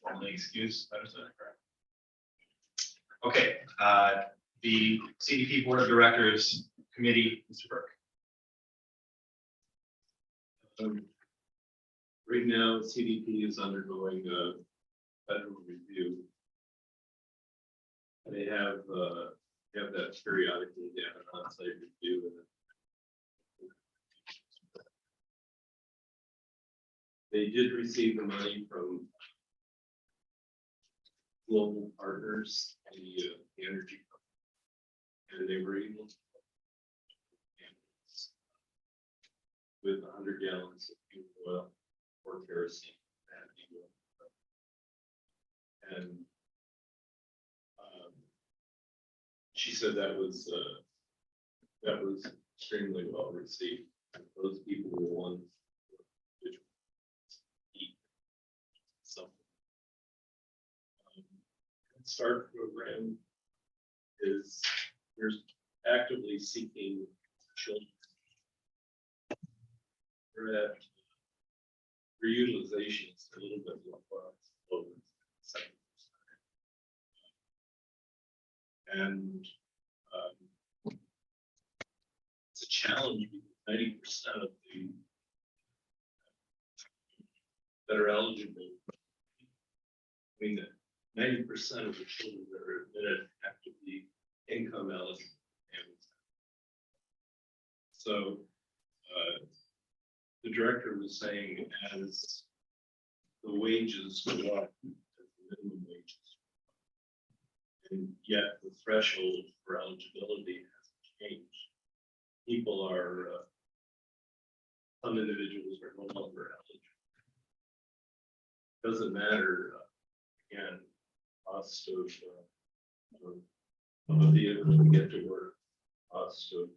Only excuse, legislator Curran. Okay, the CDP Board of Directors Committee, Mr. Burke. Right now, CDP is undergoing a federal review. They have that periodically, they have an on-site review. They did receive the money from global partners, the energy company, and they were able to with 100 gallons of fuel oil or kerosene. And she said that was extremely well received. Those people were ones which eat something. START program is we're actively seeking children. We're at reutilization is a little bit lower. And it's a challenge because 90% of the that are eligible, I mean, 90% of the children that are admitted have to be income eligible. So the director was saying as the wages go up, as the minimum wages, and yet the threshold for eligibility hasn't changed. People are, some individuals are no longer eligible. Doesn't matter, again, cost of a vehicle to get to work, cost of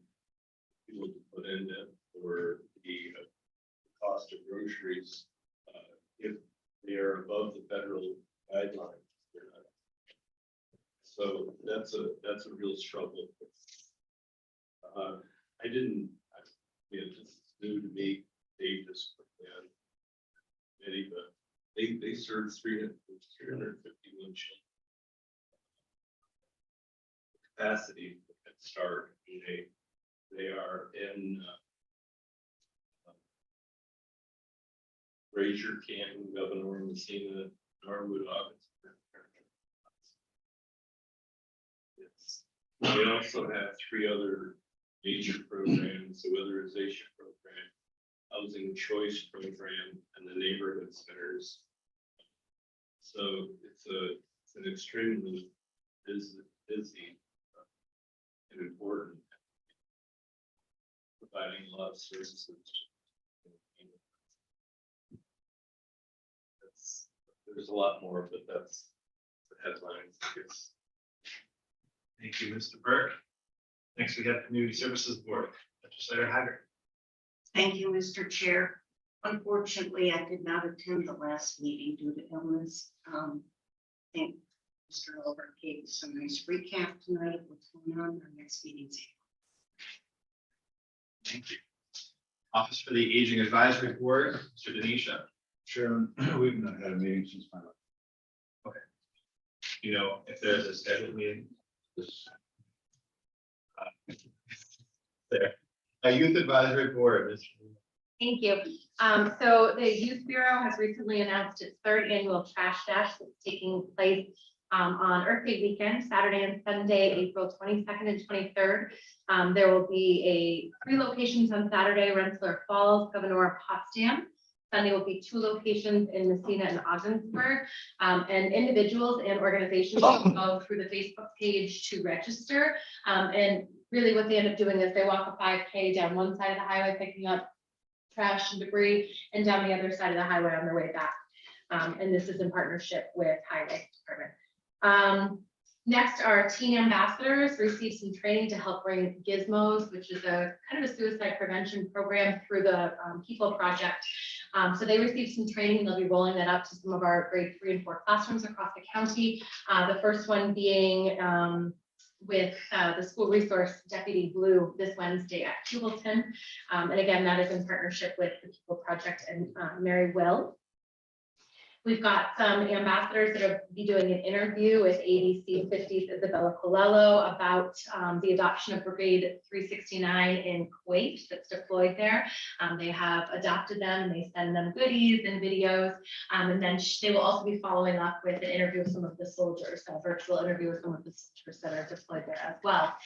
fuel to put in it, or the cost of groceries, if they are above the federal guidelines. So that's a real struggle. I didn't, this is new to me, they just put down committee, but they served 351 children. Capacity at START, they are in Fraser, Canton, Governor, Messina, Norwood, August. They also have 3 other major programs: the weatherization program, housing choice program, and the neighborhood centers. So it's an extremely busy and important, providing a lot of services. There's a lot more, but that's the headlines, I guess. Thank you, Mr. Burke. Next, we have Community Services Board, Legislator Haggard. Thank you, Mr. Chair. Unfortunately, I did not attend the last meeting due to illness. I think Mr. Albert gave us a nice recap tonight of what's going on. Our next meeting's Thank you. Office for the Aging Advisory Board, Mr. Denisha. Sharon, we've not had a meeting since my. You know, if there's a scheduled meeting. There. A Youth Advisory Board, Mr. Thank you. So the Youth Bureau has recently announced its third annual Trash Dash that's taking place on Earth Day weekend, Saturday and Sunday, April 22nd and 23rd. There will be 3 locations on Saturday, Rensselaer Falls, Governor Potsdam. Sunday will be 2 locations in Messina and Ogdensburg. And individuals and organizations will go through the Facebook page to register. And really what they end up doing is they walk a 5K down one side of the highway, picking up trash and debris, and down the other side of the highway on their way back. And this is in partnership with Highway Department. Next, our teen ambassadors received some training to help bring Gizmos, which is a kind of a suicide prevention program through the People Project. So they received some training and they'll be rolling that up to some of our grade 3 and 4 classrooms across the county. The first one being with the school resource deputy Blue this Wednesday at Hubleton. And again, that is in partnership with the People Project and Mary Will. We've got some ambassadors that will be doing an interview with ABC 50's Isabella Colello about the adoption of Brigade 369 in Kuwait that's deployed there. They have adopted them and they send them goodies and videos. And then they will also be following up with an interview with some of the soldiers, a virtual interview with some of the soldiers that are deployed there as well.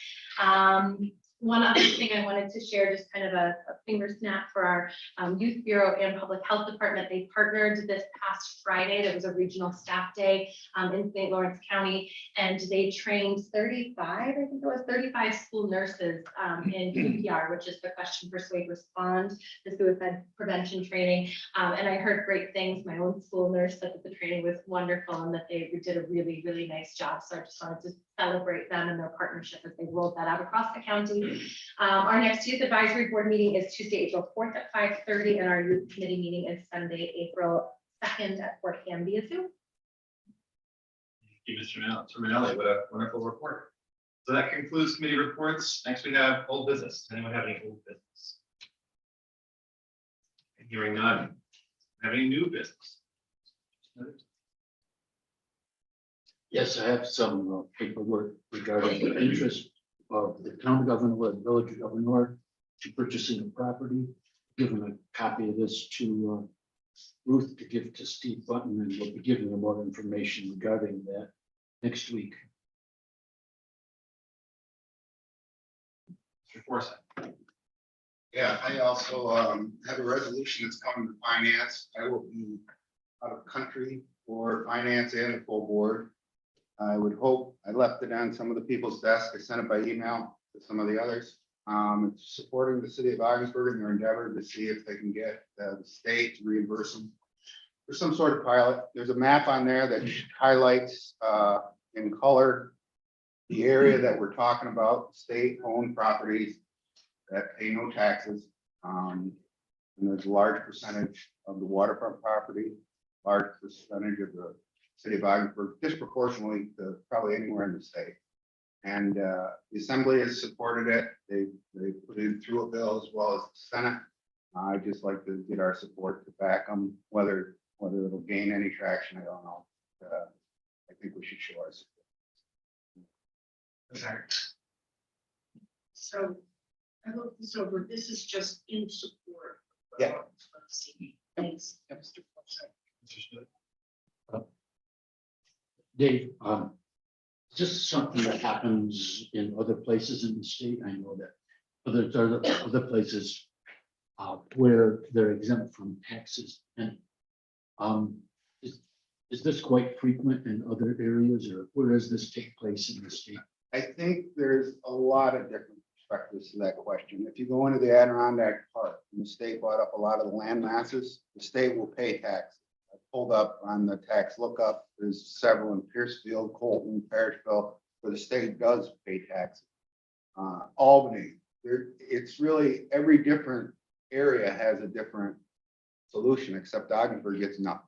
One other thing I wanted to share, just kind of a finger snap for our Youth Bureau and Public Health Department. They partnered this past Friday. There was a regional staff day in St. Lawrence County, and they trained 35, I think it was 35 school nurses in PPR, which is the question, persuade, respond, the suicide prevention training. And I heard great things. My own school nurse said that the training was wonderful and that they did a really, really nice job. So I just wanted to celebrate them and their partnership as they rolled that out across the county. Our next Youth Advisory Board meeting is Tuesday, April 4th at 5:30, and our Youth Committee meeting is Sunday, April 2nd at Fort Cambia Zoo. Thank you, Mr. Manelli. What a wonderful report. So that concludes committee reports. Next, we have old business. Does anyone have any old business? Hearing none. Have any new business? Yes, I have some paperwork regarding the interest of the town governor and village governor to purchasing a property. Given a copy of this to Ruth to give to Steve Button, and we'll be giving him more information regarding that next week. Mr. Forsyth. Yeah, I also have a resolution that's coming to finance. I will be out of country for finance and the full board. I would hope, I left it on some of the people's desk. I sent it by email to some of the others. It's supporting the city of Ogdensburg in their endeavor to see if they can get the state to reimburse them for some sort of pilot. There's a map on there that highlights in color the area that we're talking about, state-owned properties that pay no taxes. And there's a large percentage of the waterfront property, large percentage of the city of Ogdensburg, disproportionately to probably anywhere in the state. And the assembly has supported it. They put it through a bill as well as the Senate. I'd just like to get our support to back them, whether it'll gain any traction, I don't know. I think we should show our support. So I looked this over. This is just in support. Yeah. Let's see. Thanks, Mr. Forsyth. Dave, is this something that happens in other places in the state? I know that other places where they're exempt from taxes. And is this quite frequent in other areas, or where does this take place in the state? I think there's a lot of different perspectives to that question. If you go into the Adirondack Park, and the state bought up a lot of the land masses, the state will pay tax. I pulled up on the tax lookup. There's several in Piercefield, Colton, Parishville, where the state does pay taxes. Albany, it's really every different area has a different solution, except Ogdensburg gets nothing,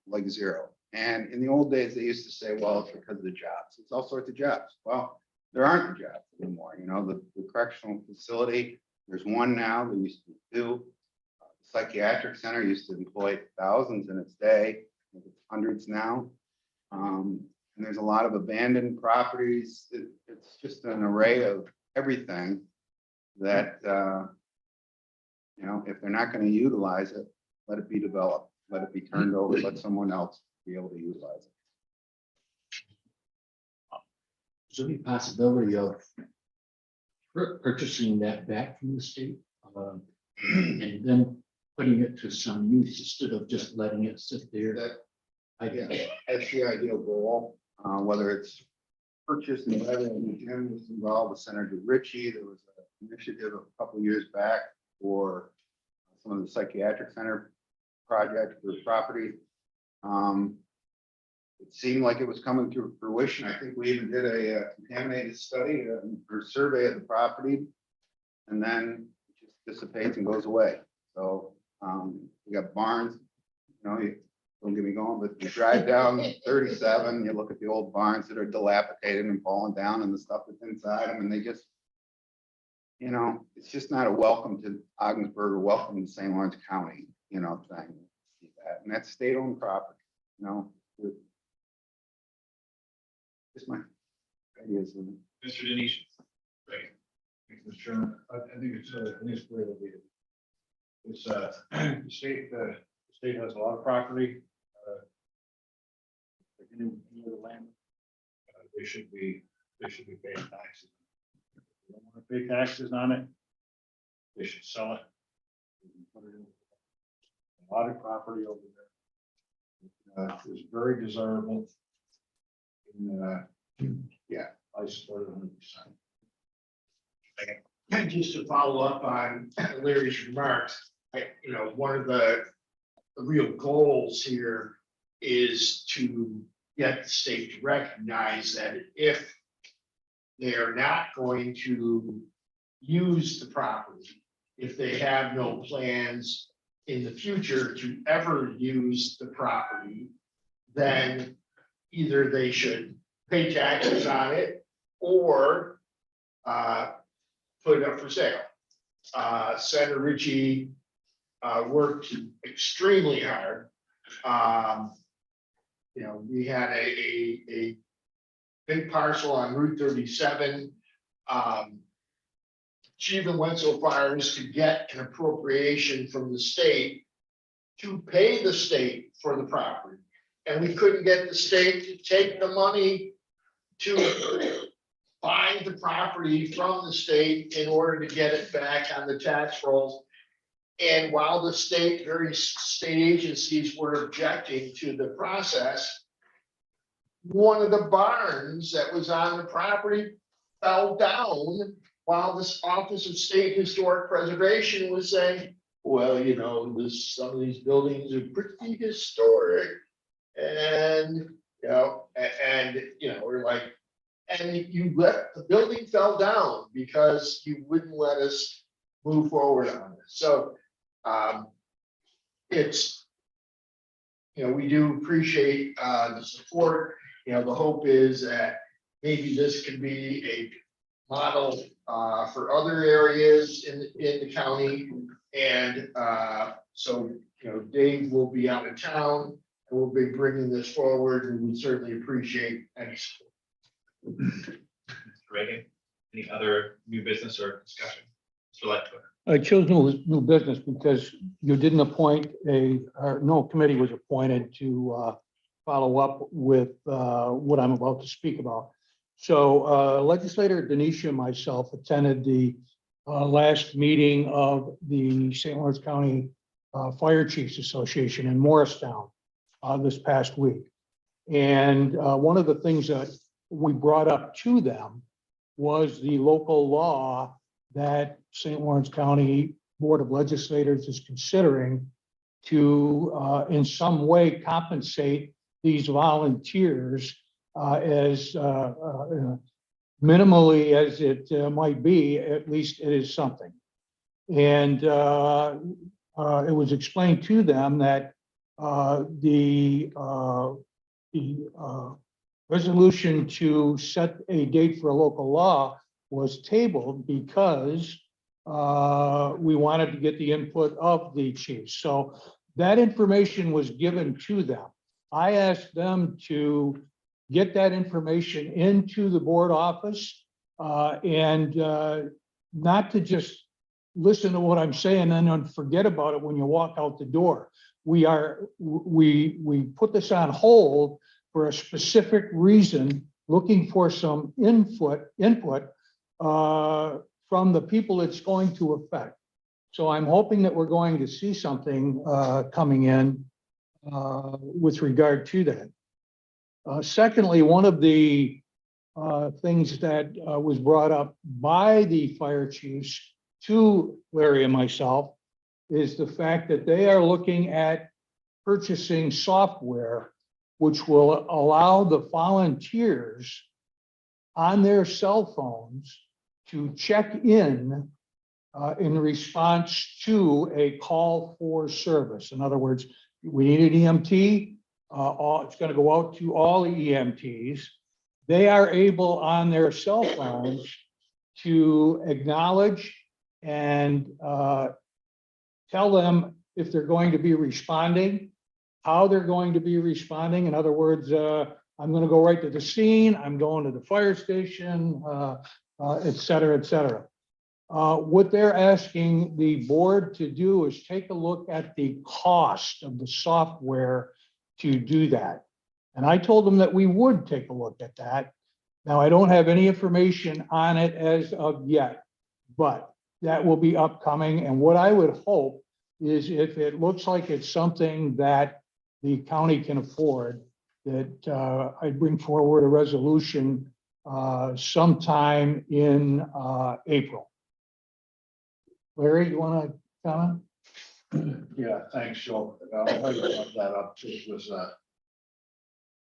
like zero. And in the old days, they used to say, well, it's because of the jobs. It's all sorts of jobs. Well, there aren't the jobs anymore. You know, the correctional facility, There's one now, there used to be two. Psychiatric center used to employ thousands in its day, I think it's hundreds now. And there's a lot of abandoned properties. It's just an array of everything that, you know, if they're not going to utilize it, let it be developed, let it be turned over, let someone else be able to utilize it. Is there any possibility of purchasing that back from the state? And then putting it to some use instead of just letting it sit there? Yeah, that's the ideal goal, whether it's purchased and whether Jim was involved with Senator Ritchie. There was an initiative a couple of years back for some of the psychiatric center project for the property. It seemed like it was coming to fruition. I think we even did a contaminated study or survey of the property. And then it just dissipates and goes away. So we got barns, you know, don't get me going, but you drive down 37, you look at the old barns that are dilapidated and falling down and the stuff that's inside them, and they just, you know, it's just not a welcome to Ogdensburg or welcome to St. Lawrence County, you know, thing. And that's state-owned property, you know. Just my ideas. Mr. Denise. Right. Mr. Chairman, I think it's great idea. It's the state has a lot of property. Near the land. They should be paying taxes. If they don't want to pay taxes on it, they should sell it. Put it in a lot of property over there. It's very desirable. And, yeah, I support it 100%. And just to follow up on Larry's remarks, you know, one of the real goals here is to get the state to recognize that if they are not going to use the property, if they have no plans in the future to ever use the property, then either they should pay taxes on it or put it up for sale. Senator Ritchie worked extremely hard. You know, we had a big parcel on Route 37. She even went so far as to get an appropriation from the state to pay the state for the property. And we couldn't get the state to take the money to buy the property from the state in order to get it back on the tax rolls. And while the various state agencies were objecting to the process, one of the barns that was on the property fell down while this Office of State Historic Preservation was saying, well, you know, some of these buildings are pretty historic. And, you know, we're like, and the building fell down because you wouldn't let us move forward on this. So it's, you know, we do appreciate the support. You know, the hope is that maybe this could be a model for other areas in the county. And so, you know, Dave will be out of town and we'll be bringing this forward, and we certainly appreciate any support. Mr. Reagan, any other new business or discussion? Mr. Lightfoot. I chose new business because you didn't appoint or no committee was appointed to follow up with what I'm about to speak about. So Legislator Denisha and myself attended the last meeting of the St. Lawrence County Fire Chiefs Association in Morristown this past week. And one of the things that we brought up to them was the local law that St. Lawrence County Board of Legislators is considering to in some way compensate these volunteers as minimally as it might be, at least it is something. And it was explained to them that the resolution to set a date for a local law was tabled because we wanted to get the input of the chiefs. So that information was given to them. I asked them to get that information into the board office and not to just listen to what I'm saying and then forget about it when you walk out the door. We put this on hold for a specific reason, looking for some input from the people it's going to affect. So I'm hoping that we're going to see something coming in with regard to that. Secondly, one of the things that was brought up by the fire chiefs to Larry and myself is the fact that they are looking at purchasing software which will allow the volunteers on their cell phones to check in response to a call for service. In other words, we need an EMT. It's going to go out to all the EMTs. They are able on their cell phones to acknowledge and tell them if they're going to be responding, how they're going to be responding. In other words, I'm going to go right to the scene. I'm going to the fire station, et cetera, et cetera. What they're asking the board to do is take a look at the cost of the software to do that. And I told them that we would take a look at that. Now, I don't have any information on it as of yet, but that will be upcoming. And what I would hope is if it looks like it's something that the county can afford, that I bring forward a resolution sometime in April. Larry, you want to comment? Yeah, thanks, Joe. I'll bring that up. It was,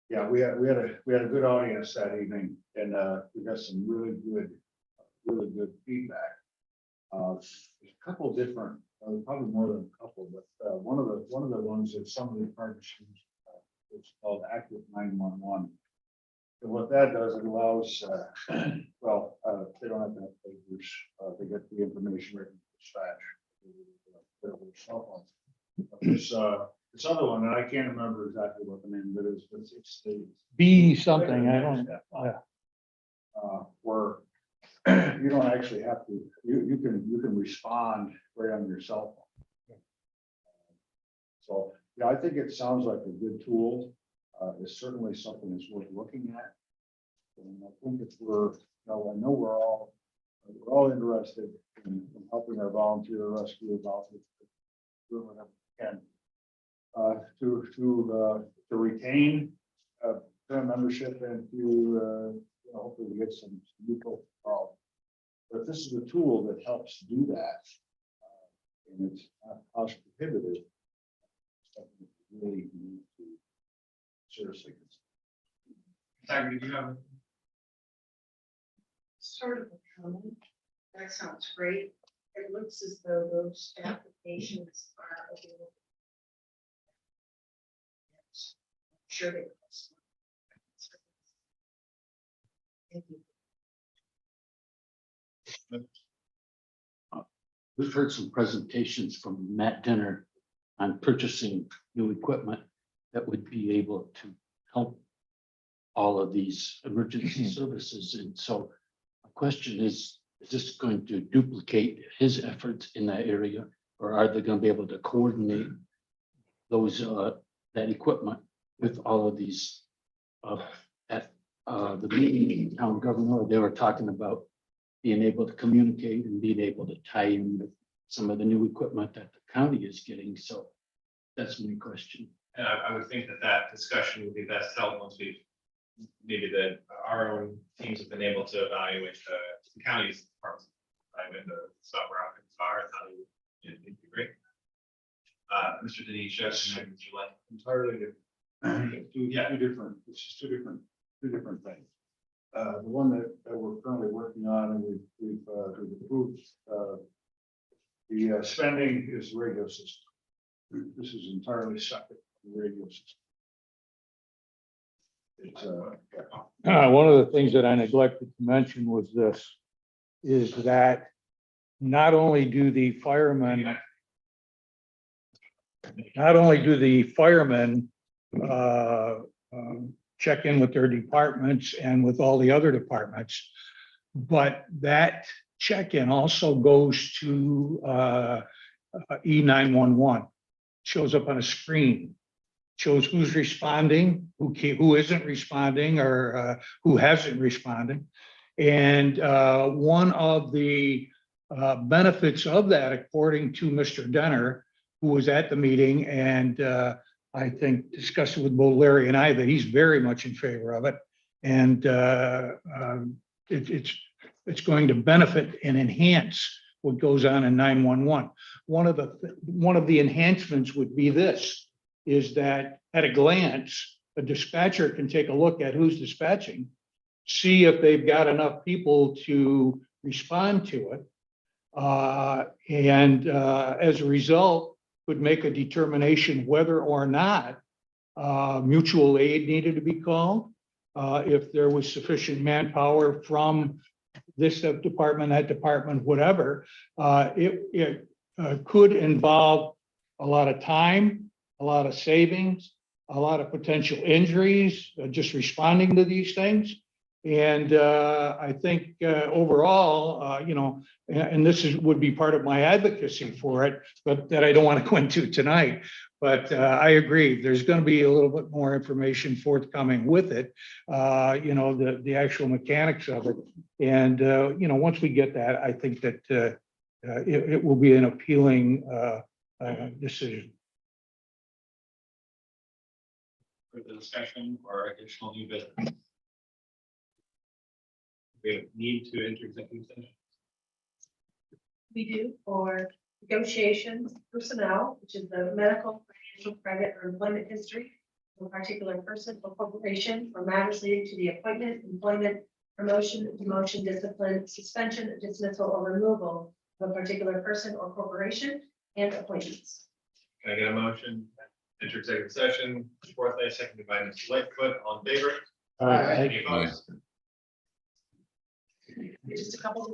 yeah, we had a good audience that evening, and we got some really good feedback. There's a couple of different, probably more than a couple, but one of the ones that some of the partnerships, it's called Active 911. And what that does, it allows, well, they don't have to have papers, they get the information written dispatch. This other one, and I can't remember exactly what the name of it is, but it's the B something, I don't know. where you don't actually have to, you can respond right on your cell phone. So, yeah, I think it sounds like a good tool. It's certainly something that's worth looking at. And I think if we're, I know we're all interested in helping our volunteer rescue volunteers do whatever we can to retain their membership and to hopefully get some new people involved. But this is a tool that helps do that, and it's not cost prohibitive. Something that we really need to seriously consider. Tiger, did you have? Sort of a comment. That sounds great. It looks as though those applications are available. Yes. Sure they cost. Thank you. We've heard some presentations from Matt Dinner on purchasing new equipment that would be able to help all of these emergency services. And so the question is this going to duplicate his efforts in that area, or are they going to be able to coordinate those that equipment with all of these at the meeting town governor? They were talking about being able to communicate and being able to tie in with some of the new equipment that the county is getting. So that's my question. And I would think that discussion would be best held once we've, maybe our own teams have been able to evaluate the county's departments. And the software outcomes are, and how they integrate. Mr. Denise, yes, Mr. Lett. Entirely different. Two different, it's just two different things. The one that we're currently working on, and we've approved, the spending is radio system. This is entirely separate from the radio system. It's One of the things that I neglected to mention was this, is that not only do the firemen check in with their departments and with all the other departments, but that check-in also goes to E911. Shows up on a screen, shows who's responding, who isn't responding, or who hasn't responded. And one of the benefits of that, according to Mr. Denner, who was at the meeting and I think discussed it with both Larry and I, that he's very much in favor of it. And it's going to benefit and enhance what goes on in 911. One of the enhancements would be this, is that at a glance, a dispatcher can take a look at who's dispatching, see if they've got enough people to respond to it. And as a result, would make a determination whether or not mutual aid needed to be called. If there was sufficient manpower from this department, that department, whatever, it could involve a lot of time, a lot of savings, a lot of potential injuries, just responding to these things. And I think overall, you know, and this would be part of my advocacy for it, but that I don't want to go into tonight. But I agree, there's going to be a little bit more information forthcoming with it, you know, the actual mechanics of it. And, you know, once we get that, I think that it will be an appealing decision. For the discussion or additional new business? We need to enter executive session. We do for negotiations, personnel, which is the medical, financial, credit, or employment history of a particular person or corporation, or matters leading to the appointment, employment, promotion, demotion, discipline, suspension, dismissal, or removal of a particular person or corporation, and appointments. Can I get a motion? Enter executive session, Forsythe, seconded by Mr. Lightfoot, all in favor? Any opposed? Just a couple of.